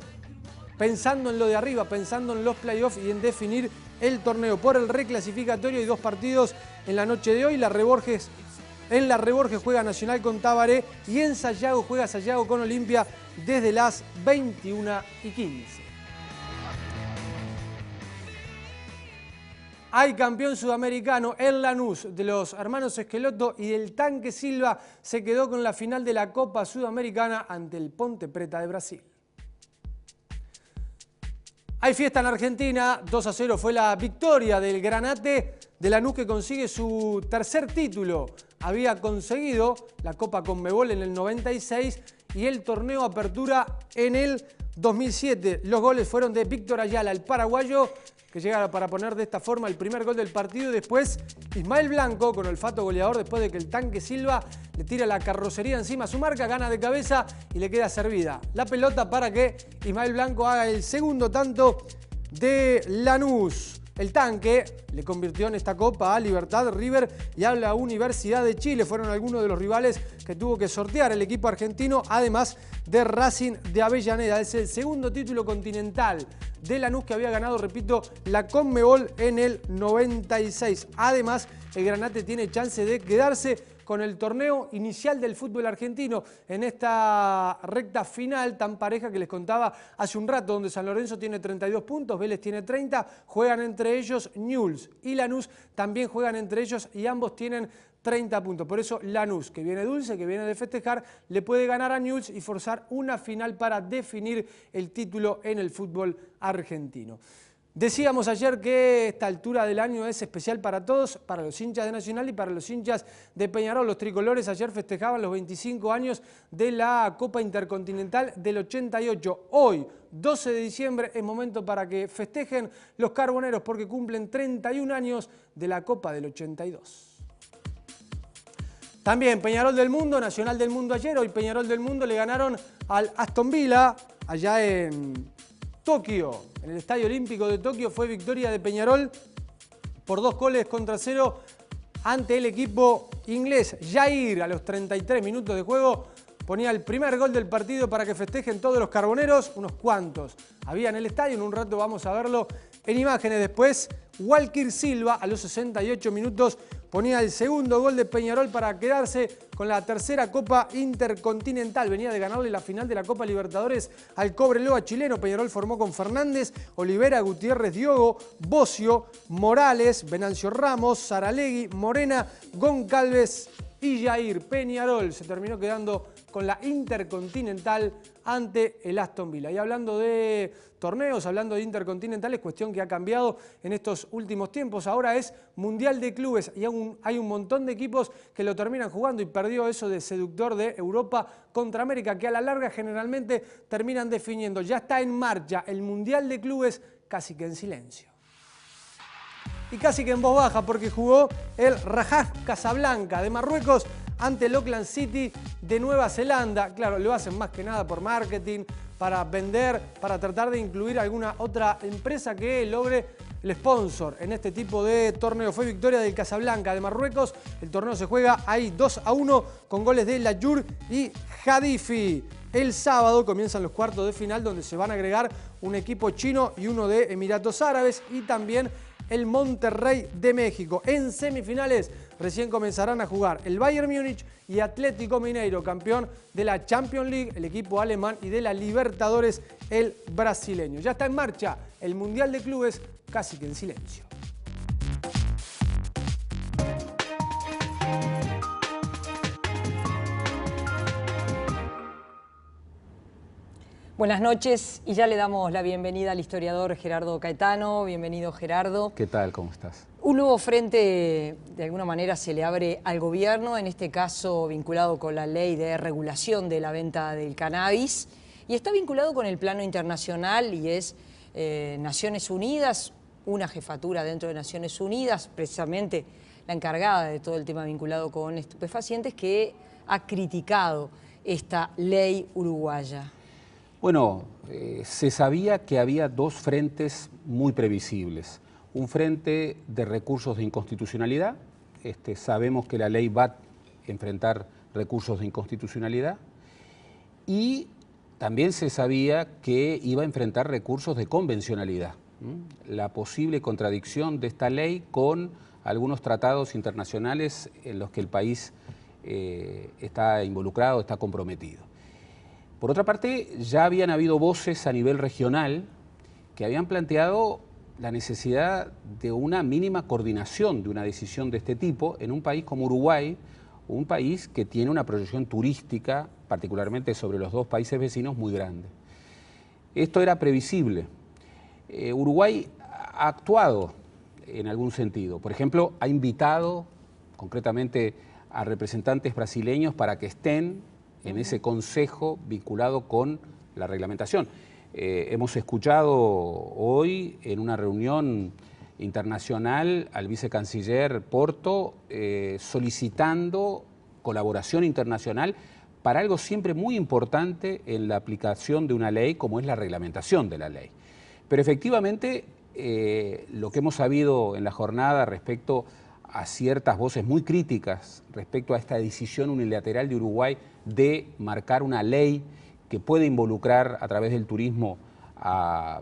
pensando en lo de arriba, pensando en los playoffs y en definir el torneo por el reclasificatorio. Y dos partidos en la noche de hoy. En la Reborges juega Nacional con Tabaré y en Sayago juega Sayago con Olimpia desde las 21:15. Hay campeón sudamericano, el Lanús, de los hermanos Esqueloto y del Tanque Silva se quedó con la final de la Copa Sudamericana ante el Ponte Preta de Brasil. Hay fiesta en Argentina, 2-0 fue la victoria del Granate de Lanús, que consigue su tercer título. Había conseguido la Copa Conmebol en el 96 y el torneo Apertura en el 2007. Los goles fueron de Víctor Ayala, el paraguayo, que llega para poner de esta forma el primer gol del partido. Y después Ismael Blanco, con olfato goleador, después de que el Tanque Silva le tira la carrocería encima a su marca, gana de cabeza y le queda servida la pelota para que Ismael Blanco haga el segundo tanto de Lanús. El Tanque le convirtió en esta Copa a Libertad, River y a la Universidad de Chile. Fueron algunos de los rivales que tuvo que sortear el equipo argentino, además de Racing de Avellaneda. Es el segundo título continental de Lanús, que había ganado, repito, la Conmebol en el 96. Además, el Granate tiene chance de quedarse con el torneo inicial del fútbol argentino en esta recta final tan pareja que les contaba hace un rato, donde San Lorenzo tiene 32 puntos, Vélez tiene 30, juegan entre ellos Newell's y Lanús, también juegan entre ellos y ambos tienen 30 puntos. Por eso Lanús, que viene dulce, que viene de festejar, le puede ganar a Newell's y forzar una final para definir el título en el fútbol argentino. Decíamos ayer que esta altura del año es especial para todos, para los hinchas de Nacional y para los hinchas de Peñarol. Los tricolores ayer festejaban los 25 años de la Copa Intercontinental del 88. Hoy, 12 de diciembre, es momento para que festejen los carboneros porque cumplen 31 años de la Copa del 82. También Peñarol del Mundo, Nacional del Mundo ayer. Hoy Peñarol del Mundo le ganaron al Aston Villa allá en Tokio, en el Estadio Olímpico de Tokio. Fue victoria de Peñarol por 2-0 ante el equipo inglés. Jair, a los 33 minutos de juego, ponía el primer gol del partido para que festejen todos los carboneros. Unos cuantos había en el estadio, en un rato vamos a verlo en imágenes. Después, Walker Silva, a los 68 minutos, ponía el segundo gol de Peñarol para quedarse con la tercera Copa Intercontinental. Venía de ganarle la final de la Copa Libertadores al Cobreloa chileno. Peñarol formó con Fernández, Olivera, Gutiérrez, Diogo, Bocio, Morales, Venancio Ramos, Saralegui, Morena, Goncalves y Jair. Peñarol se terminó quedando con la Intercontinental ante el Aston Villa. Y hablando de torneos, hablando de intercontinentales, cuestión que ha cambiado en estos últimos tiempos. Ahora es Mundial de Clubes y hay un montón de equipos que lo terminan jugando y perdió eso de seductor de Europa contra América, que a la larga generalmente terminan definiendo. Ya está en marcha el Mundial de Clubes, casi que en silencio. Y casi que en voz baja, porque jugó el Raja Casablanca de Marruecos ante el Auckland City de Nueva Zelanda. Claro, lo hacen más que nada por marketing, para vender, para tratar de incluir alguna otra empresa que logre el sponsor en este tipo de torneo. Fue victoria del Casablanca de Marruecos. El torneo se juega ahí 2-1 con goles de Layur y Hadifi. El sábado comienzan los cuartos de final, donde se van a agregar un equipo chino y uno de Emiratos Árabes y también el Monterrey de México. En semifinales recién comenzarán a jugar el Bayern Múnich y Atlético Mineiro, campeón de la Champions League, el equipo alemán, y de la Libertadores, el brasileño. Ya está en marcha el Mundial de Clubes, casi que en silencio. Buenas noches y ya le damos la bienvenida al historiador Gerardo Caetano. Bienvenido, Gerardo. ¿Qué tal? ¿Cómo estás? Un nuevo frente, de alguna manera, se le abre al gobierno, en este caso vinculado con la ley de regulación de la venta del cannabis, y está vinculado con el plano internacional y es Naciones Unidas, una jefatura dentro de Naciones Unidas, precisamente la encargada de todo el tema vinculado con estupefacientes, que ha criticado esta ley uruguaya. Bueno, se sabía que había dos frentes muy previsibles. Un frente de recursos de inconstitucionalidad. Sabemos que la ley va a enfrentar recursos de inconstitucionalidad. Y también se sabía que iba a enfrentar recursos de convencionalidad. La posible contradicción de esta ley con algunos tratados internacionales en los que el país está involucrado, está comprometido. Por otra parte, ya habían habido voces a nivel regional que habían planteado la necesidad de una mínima coordinación de una decisión de este tipo en un país como Uruguay, un país que tiene una proyección turística, particularmente sobre los dos países vecinos, muy grande. Esto era previsible. Uruguay ha actuado en algún sentido. Por ejemplo, ha invitado concretamente a representantes brasileños para que estén en ese consejo vinculado con la reglamentación. Hemos escuchado hoy en una reunión internacional al vicecanciller Porto solicitando colaboración internacional para algo siempre muy importante en la aplicación de una ley como es la reglamentación de la ley. Pero efectivamente lo que hemos sabido en la jornada respecto a ciertas voces muy críticas respecto a esta decisión unilateral de Uruguay de marcar una ley que puede involucrar a través del turismo a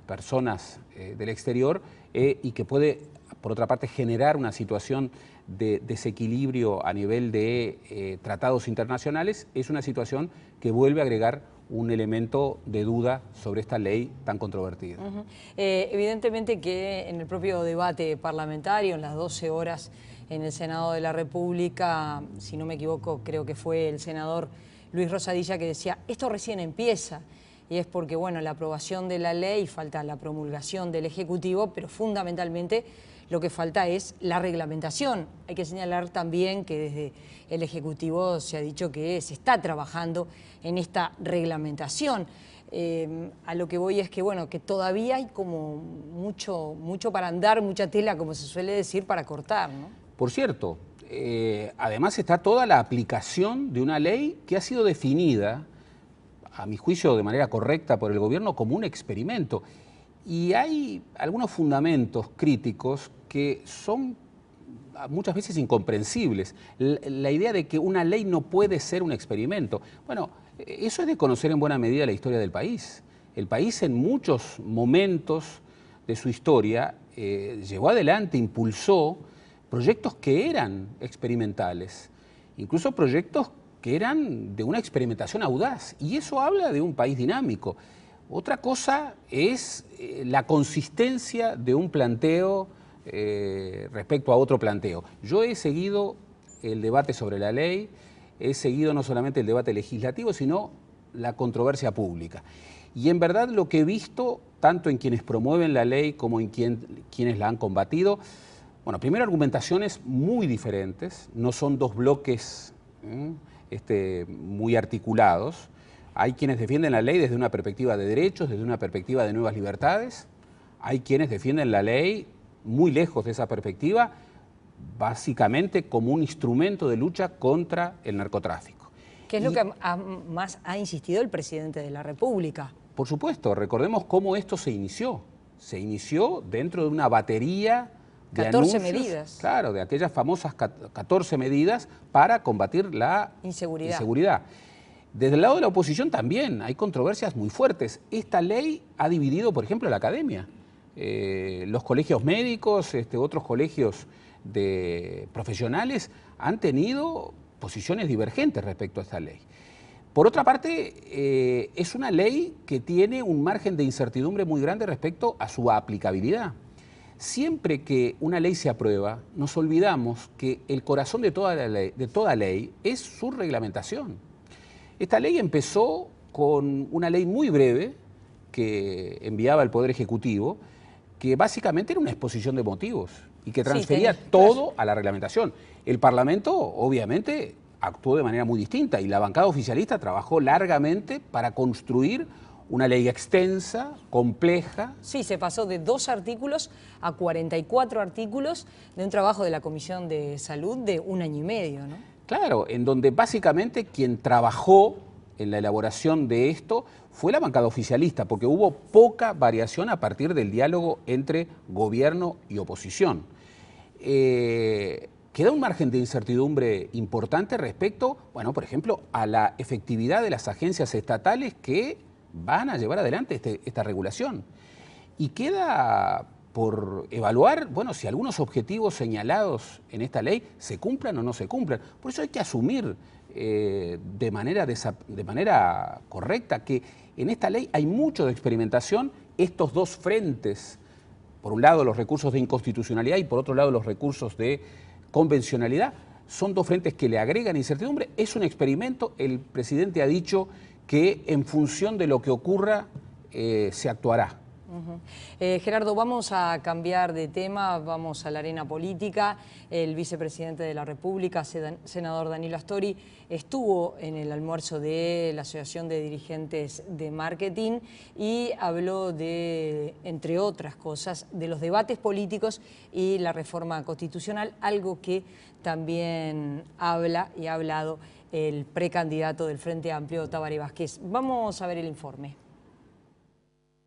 personas del exterior y que puede, por otra parte, generar una situación de desequilibrio a nivel de tratados internacionales, es una situación que vuelve a agregar un elemento de duda sobre esta ley tan controvertida. Evidentemente que en el propio debate parlamentario, en las 12 horas en el Senado de la República, si no me equivoco, creo que fue el senador Luis Rosadilla que decía, esto recién empieza, y es porque, bueno, la aprobación de la ley, falta la promulgación del Ejecutivo, pero fundamentalmente lo que falta es la reglamentación. Hay que señalar también que desde el Ejecutivo se ha dicho que se está trabajando en esta reglamentación. A lo que voy es que, bueno, que todavía hay como mucho para andar, mucha tela, como se suele decir, para cortar, ¿no? Por cierto, además está toda la aplicación de una ley que ha sido definida, a mi juicio de manera correcta por el gobierno, como un experimento. Y hay algunos fundamentos críticos que son muchas veces incomprensibles. La idea de que una ley no puede ser un experimento. Bueno, eso es de conocer en buena medida la historia del país. El país en muchos momentos de su historia llevó adelante, impulsó proyectos que eran experimentales, incluso proyectos que eran de una experimentación audaz. Y eso habla de un país dinámico. Otra cosa es la consistencia de un planteo respecto a otro planteo. Yo he seguido el debate sobre la ley, he seguido no solamente el debate legislativo, sino la controversia pública. Y en verdad lo que he visto, tanto en quienes promueven la ley como en quienes la han combatido, bueno, primero argumentaciones muy diferentes, no son dos bloques muy articulados. Hay quienes defienden la ley desde una perspectiva de derechos, desde una perspectiva de nuevas libertades. Hay quienes defienden la ley muy lejos de esa perspectiva, básicamente como un instrumento de lucha contra el narcotráfico. ¿Qué es lo que más ha insistido el presidente de la República? Por supuesto, recordemos cómo esto se inició. Se inició dentro de una batería de 14 anuncios, medidas. Claro, de aquellas famosas 14 medidas para combatir la inseguridad. Desde el lado de la oposición también hay controversias muy fuertes. Esta ley ha dividido, por ejemplo, la academia. Los colegios médicos, otros colegios de profesionales han tenido posiciones divergentes respecto a esta ley. Por otra parte, es una ley que tiene un margen de incertidumbre muy grande respecto a su aplicabilidad. Siempre que una ley se aprueba, nos olvidamos que el corazón de toda ley es su reglamentación. Esta ley empezó con una ley muy breve que enviaba el Poder Ejecutivo, que básicamente era una exposición de motivos y que transfería todo a la reglamentación. El Parlamento, obviamente, actuó de manera muy distinta y la bancada oficialista trabajó largamente para construir una ley extensa, compleja. Sí, se pasó de 2 artículos a 44 artículos de un trabajo de la Comisión de Salud de 1 año y medio, ¿no? Claro, en donde básicamente quien trabajó en la elaboración de esto fue la bancada oficialista, porque hubo poca variación a partir del diálogo entre gobierno y oposición. Queda un margen de incertidumbre importante respecto, bueno, por ejemplo, a la efectividad de las agencias estatales que van a llevar adelante esta regulación. Y queda por evaluar, bueno, si algunos objetivos señalados en esta ley se cumplan o no se cumplan. Por eso hay que asumir de manera correcta que en esta ley hay mucho de experimentación. Estos dos frentes, por un lado los recursos de inconstitucionalidad y por otro lado los recursos de convencionalidad, son dos frentes que le agregan incertidumbre. Es un experimento. El presidente ha dicho que en función de lo que ocurra se actuará. Gerardo, vamos a cambiar de tema, vamos a la arena política. El vicepresidente de la República, senador Danilo Astori, estuvo en el almuerzo de la Asociación de Dirigentes de Marketing y habló de, entre otras cosas, de los debates políticos y la reforma constitucional, algo que también habla y ha hablado el precandidato del Frente Amplio, Tabaré Vázquez. Vamos a ver el informe.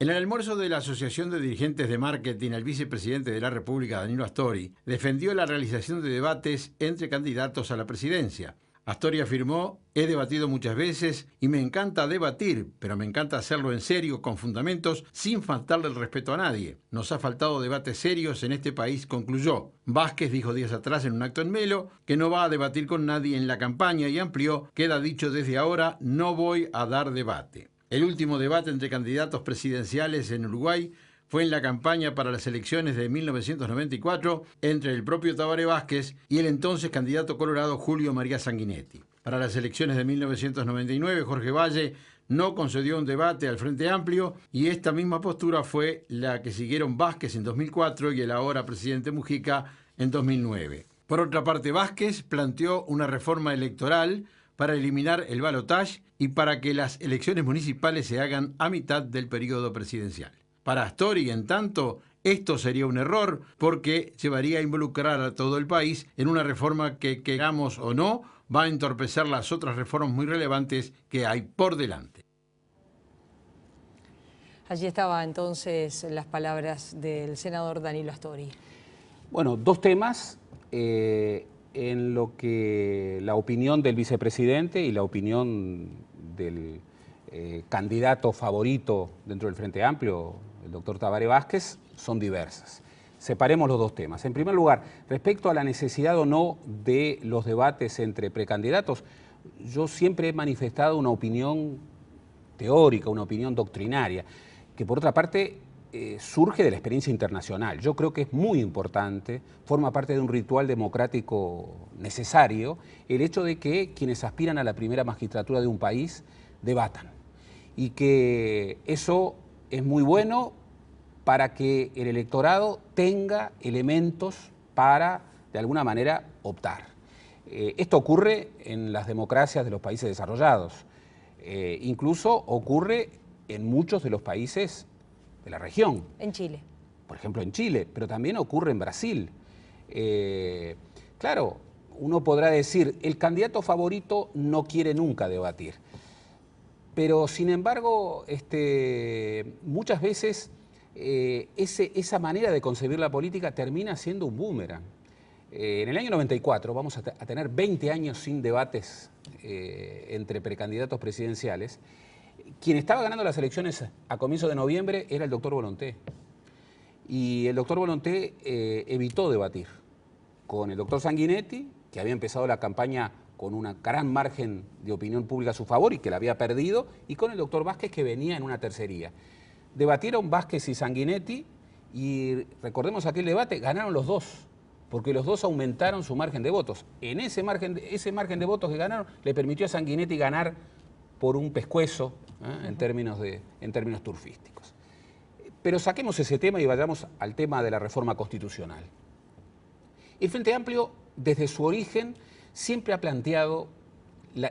En el almuerzo de la Asociación de Dirigentes de Marketing, el vicepresidente de la República, Danilo Astori, defendió la realización de debates entre candidatos a la presidencia. Astori afirmó: he debatido muchas veces y me encanta debatir, pero me encanta hacerlo en serio, con fundamentos, sin faltarle el respeto a nadie. Nos ha faltado debates serios en este país, concluyó. Vázquez dijo días atrás en un acto en Melo que no va a debatir con nadie en la campaña y amplió: queda dicho desde ahora, no voy a dar debate. El último debate entre candidatos presidenciales en Uruguay fue en la campaña para las elecciones de 1994 entre el propio Tabaré Vázquez y el entonces candidato colorado Julio María Sanguinetti. Para las elecciones de 1999, Jorge Valle no concedió un debate al Frente Amplio y esta misma postura fue la que siguieron Vázquez en 2004 y el ahora presidente Mujica en 2009. Por otra parte, Vázquez planteó una reforma electoral para eliminar el balotaje y para que las elecciones municipales se hagan a mitad del periodo presidencial. Para Astori, en tanto, esto sería un error porque llevaría a involucrar a todo el país en una reforma que, queramos o no, va a entorpecer las otras reformas muy relevantes que hay por delante. Allí estaban entonces las palabras del senador Danilo Astori. Bueno, dos temas en lo que la opinión del vicepresidente y la opinión del candidato favorito dentro del Frente Amplio, el doctor Tabaré Vázquez, son diversas. Separemos los dos temas. En primer lugar, respecto a la necesidad o no de los debates entre precandidatos, yo siempre he manifestado una opinión teórica, una opinión doctrinaria, que por otra parte surge de la experiencia internacional. Yo creo que es muy importante, forma parte de un ritual democrático necesario, el hecho de que quienes aspiran a la primera magistratura de un país debatan. Y que eso es muy bueno para que el electorado tenga elementos para, de alguna manera, optar. Esto ocurre en las democracias de los países desarrollados. Incluso ocurre en muchos de los países de la región. En Chile. Por ejemplo, en Chile, pero también ocurre en Brasil. Claro, uno podrá decir, el candidato favorito no quiere nunca debatir. Pero, sin embargo, muchas veces esa manera de concebir la política termina siendo un boomerang. En el año 94 vamos a tener 20 años sin debates entre precandidatos presidenciales. Quien estaba ganando las elecciones a comienzos de noviembre era el doctor Volonté. Y el doctor Volonté evitó debatir con el doctor Sanguinetti, que había empezado la campaña con un gran margen de opinión pública a su favor y que la había perdido, y con el doctor Vázquez, que venía en una tercería. Debatieron Vázquez y Sanguinetti y, recordemos aquel debate, ganaron los dos, porque los dos aumentaron su margen de votos. En ese margen de votos que ganaron le permitió a Sanguinetti ganar por un pescuezo, en términos turfísticos. Pero saquemos ese tema y vayamos al tema de la reforma constitucional. El Frente Amplio, desde su origen, siempre ha planteado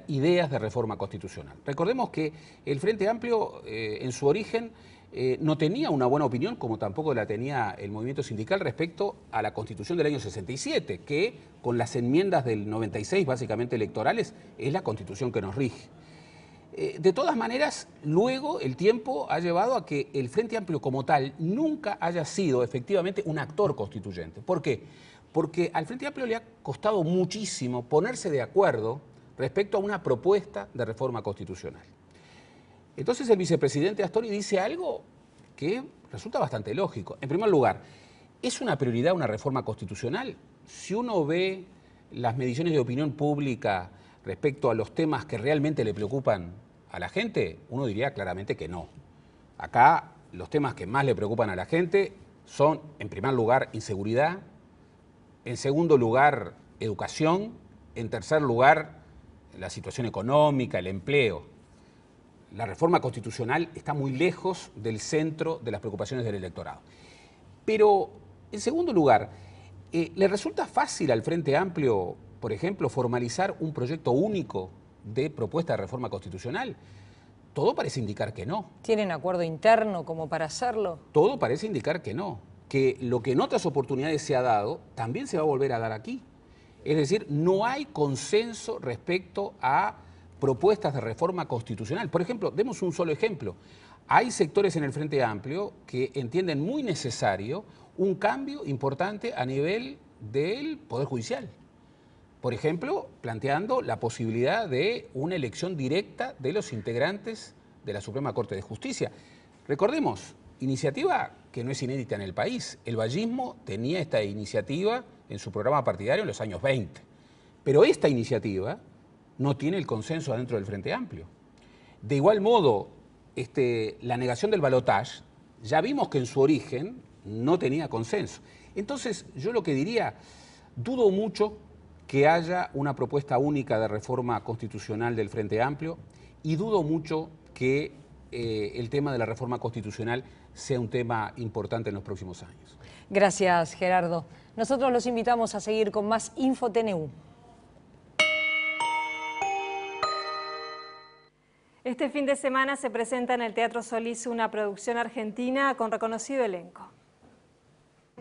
ideas de reforma constitucional. Recordemos que el Frente Amplio, en su origen, no tenía una buena opinión, como tampoco la tenía el movimiento sindical respecto a la Constitución del año 67, que con las enmiendas del 96, básicamente electorales, es la Constitución que nos rige. De todas maneras, luego el tiempo ha llevado a que el Frente Amplio como tal nunca haya sido efectivamente un actor constituyente. ¿Por qué? Porque al Frente Amplio le ha costado muchísimo ponerse de acuerdo respecto a una propuesta de reforma constitucional. Entonces el vicepresidente Astori dice algo que resulta bastante lógico. En primer lugar, ¿es una prioridad una reforma constitucional? Si uno ve las mediciones de opinión pública respecto a los temas que realmente le preocupan a la gente, uno diría claramente que no. Acá los temas que más le preocupan a la gente son, en primer lugar, inseguridad, en segundo lugar, educación, en tercer lugar, la situación económica, el empleo. La reforma constitucional está muy lejos del centro de las preocupaciones del electorado. Pero, en segundo lugar, ¿le resulta fácil al Frente Amplio, por ejemplo, formalizar un proyecto único de propuesta de reforma constitucional? Todo parece indicar que no. ¿Tienen acuerdo interno como para hacerlo? Todo parece indicar que no. Que lo que en otras oportunidades se ha dado, también se va a volver a dar aquí. Es decir, no hay consenso respecto a propuestas de reforma constitucional. Por ejemplo, demos un solo ejemplo. Hay sectores en el Frente Amplio que entienden muy necesario un cambio importante a nivel del Poder Judicial. Por ejemplo, planteando la posibilidad de una elección directa de los integrantes de la Suprema Corte de Justicia. Recordemos, iniciativa que no es inédita en el país. El vallismo tenía esta iniciativa en su programa partidario en los años 20. Pero esta iniciativa no tiene el consenso adentro del Frente Amplio. De igual modo, la negación del balotaje, ya vimos que en su origen no tenía consenso. Entonces, yo lo que diría, dudo mucho que haya una propuesta única de reforma constitucional del Frente Amplio y dudo mucho que el tema de la reforma constitucional sea un tema importante en los próximos años. Gracias, Gerardo. Nosotros los invitamos a seguir con más InfoTNU. Este fin de semana se presenta en el Teatro Solís una producción argentina con reconocido elenco.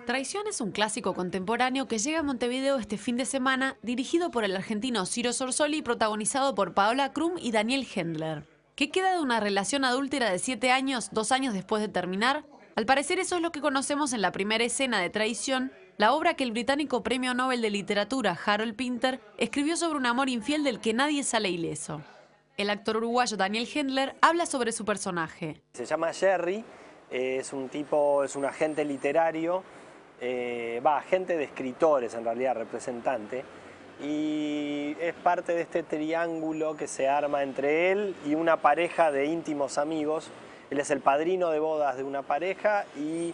Traición es un clásico contemporáneo que llega a Montevideo este fin de semana, dirigido por el argentino Ciro Sorsoli y protagonizado por Paola Krum y Daniel Hendler. ¿Qué queda de una relación adúltera de 7 años, 2 años después de terminar? Al parecer eso es lo que conocemos en la primera escena de Traición, la obra que el británico Premio Nobel de Literatura Harold Pinter escribió sobre un amor infiel del que nadie sale ileso. El actor uruguayo Daniel Hendler habla sobre su personaje. Se llama Jerry, es un agente literario, agente de escritores en realidad, representante, y es parte de este triángulo que se arma entre él y una pareja de íntimos amigos. Él es el padrino de bodas de una pareja y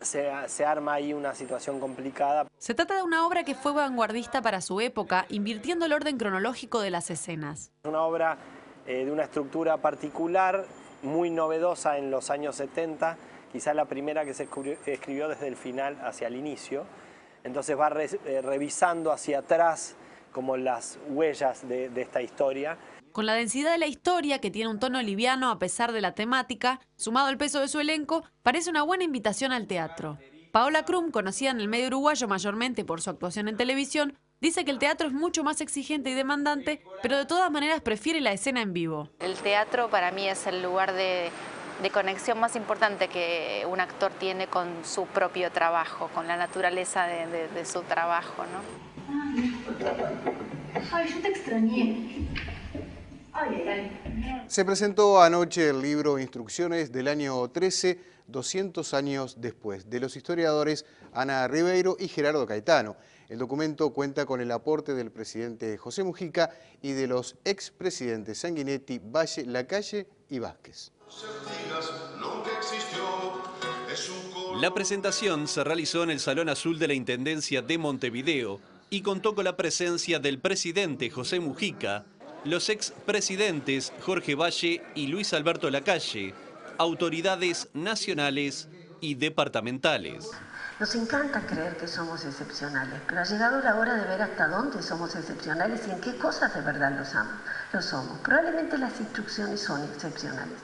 se arma ahí una situación complicada. Se trata de una obra que fue vanguardista para su época, invirtiendo el orden cronológico de las escenas. Es una obra de una estructura particular, muy novedosa en los años 70, quizás la primera que se escribió desde el final hacia el inicio. Entonces va revisando hacia atrás como las huellas de esta historia. Con la densidad de la historia, que tiene un tono liviano a pesar de la temática, sumado al peso de su elenco, parece una buena invitación al teatro. Paola Krum, conocida en el medio uruguayo mayormente por su actuación en televisión, dice que el teatro es mucho más exigente y demandante, pero de todas maneras prefiere la escena en vivo. El teatro para mí es el lugar de conexión más importante que un actor tiene con su propio trabajo, con la naturaleza de su trabajo, ¿no? Ay, yo te extrañé. Se presentó anoche el libro Instrucciones del año 13, 200 años después, de los historiadores Ana Ribeiro y Gerardo Caetano. El documento cuenta con el aporte del presidente José Mujica y de los expresidentes Sanguinetti, Valle, Lacalle y Vázquez. La presentación se realizó en el Salón Azul de la Intendencia de Montevideo y contó con la presencia del presidente José Mujica los expresidentes Jorge Valle y Luis Alberto Lacalle, autoridades nacionales y departamentales. Nos encanta creer que somos excepcionales, pero ha llegado la hora de ver hasta dónde somos excepcionales y en qué cosas de verdad lo somos. Probablemente las instrucciones son excepcionales,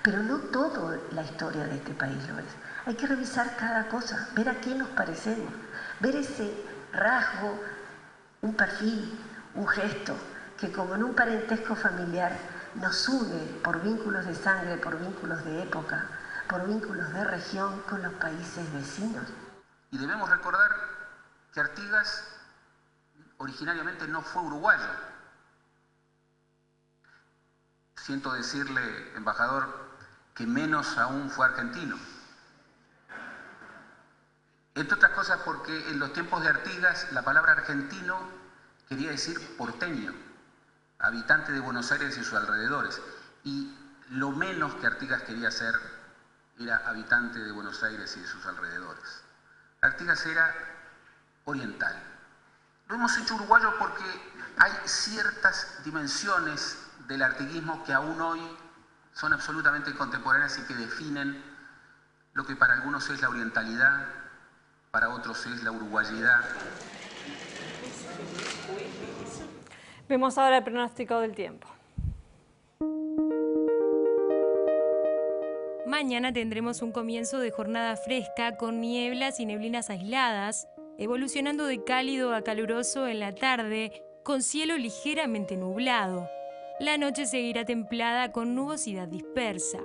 pero no toda la historia de este país lo es. Hay que revisar cada cosa, ver a qué nos parecemos, ver ese rasgo, un perfil, un gesto, que como en un parentesco familiar nos une por vínculos de sangre, por vínculos de época, por vínculos de región con los países vecinos. Y debemos recordar que Artigas originariamente no fue uruguayo. Siento decirle, embajador, que menos aún fue argentino. Entre otras cosas porque en los tiempos de Artigas la palabra argentino quería decir porteño, habitante de Buenos Aires y sus alrededores. Y lo menos que Artigas quería ser era habitante de Buenos Aires y de sus alrededores. Artigas era oriental. Lo hemos hecho uruguayo porque hay ciertas dimensiones del artiguismo que aún hoy son absolutamente contemporáneas y que definen lo que para algunos es la orientalidad, para otros es la uruguayidad. Vemos ahora el pronóstico del tiempo. Mañana tendremos un comienzo de jornada fresca con nieblas y neblinas aisladas, evolucionando de cálido a caluroso en la tarde, con cielo ligeramente nublado. La noche seguirá templada con nubosidad dispersa.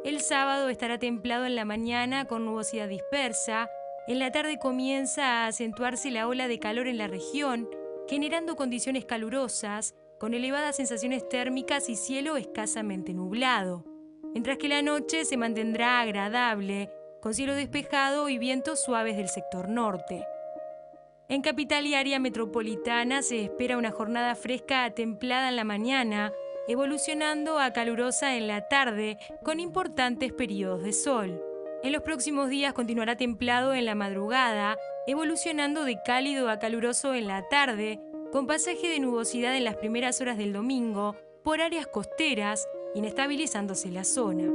El sábado estará templado en la mañana con nubosidad dispersa. En la tarde comienza a acentuarse la ola de calor en la región, generando condiciones calurosas, con elevadas sensaciones térmicas y cielo escasamente nublado. Mientras que la noche se mantendrá agradable, con cielo despejado y vientos suaves del sector norte. En capital y área metropolitana se espera una jornada fresca a templada en la mañana, evolucionando a calurosa en la tarde, con importantes periodos de sol. En los próximos días continuará templado en la madrugada, evolucionando de cálido a caluroso en la tarde, con pasaje de nubosidad en las primeras horas del domingo, por áreas costeras, inestabilizándose la zona.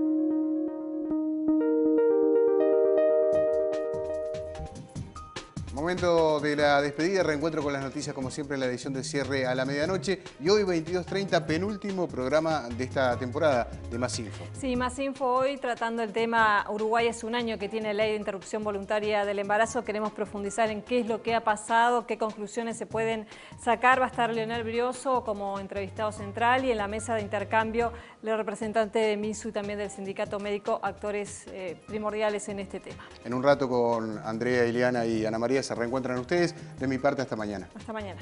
Momento de la despedida, reencuentro con las noticias como siempre en la edición de cierre a la medianoche y hoy 22:30, penúltimo programa de esta temporada de Más Info. Sí, Más Info hoy tratando el tema Uruguay es un año que tiene ley de interrupción voluntaria del embarazo. Queremos profundizar en qué es lo que ha pasado, qué conclusiones se pueden sacar. Va a estar Leonel Brioso como entrevistado central y en la mesa de intercambio el representante de MISU y también del Sindicato Médico, actores primordiales en este tema. En un rato con Andrea, Ileana y Ana María se reencuentran ustedes. De mi parte, hasta mañana. Hasta mañana.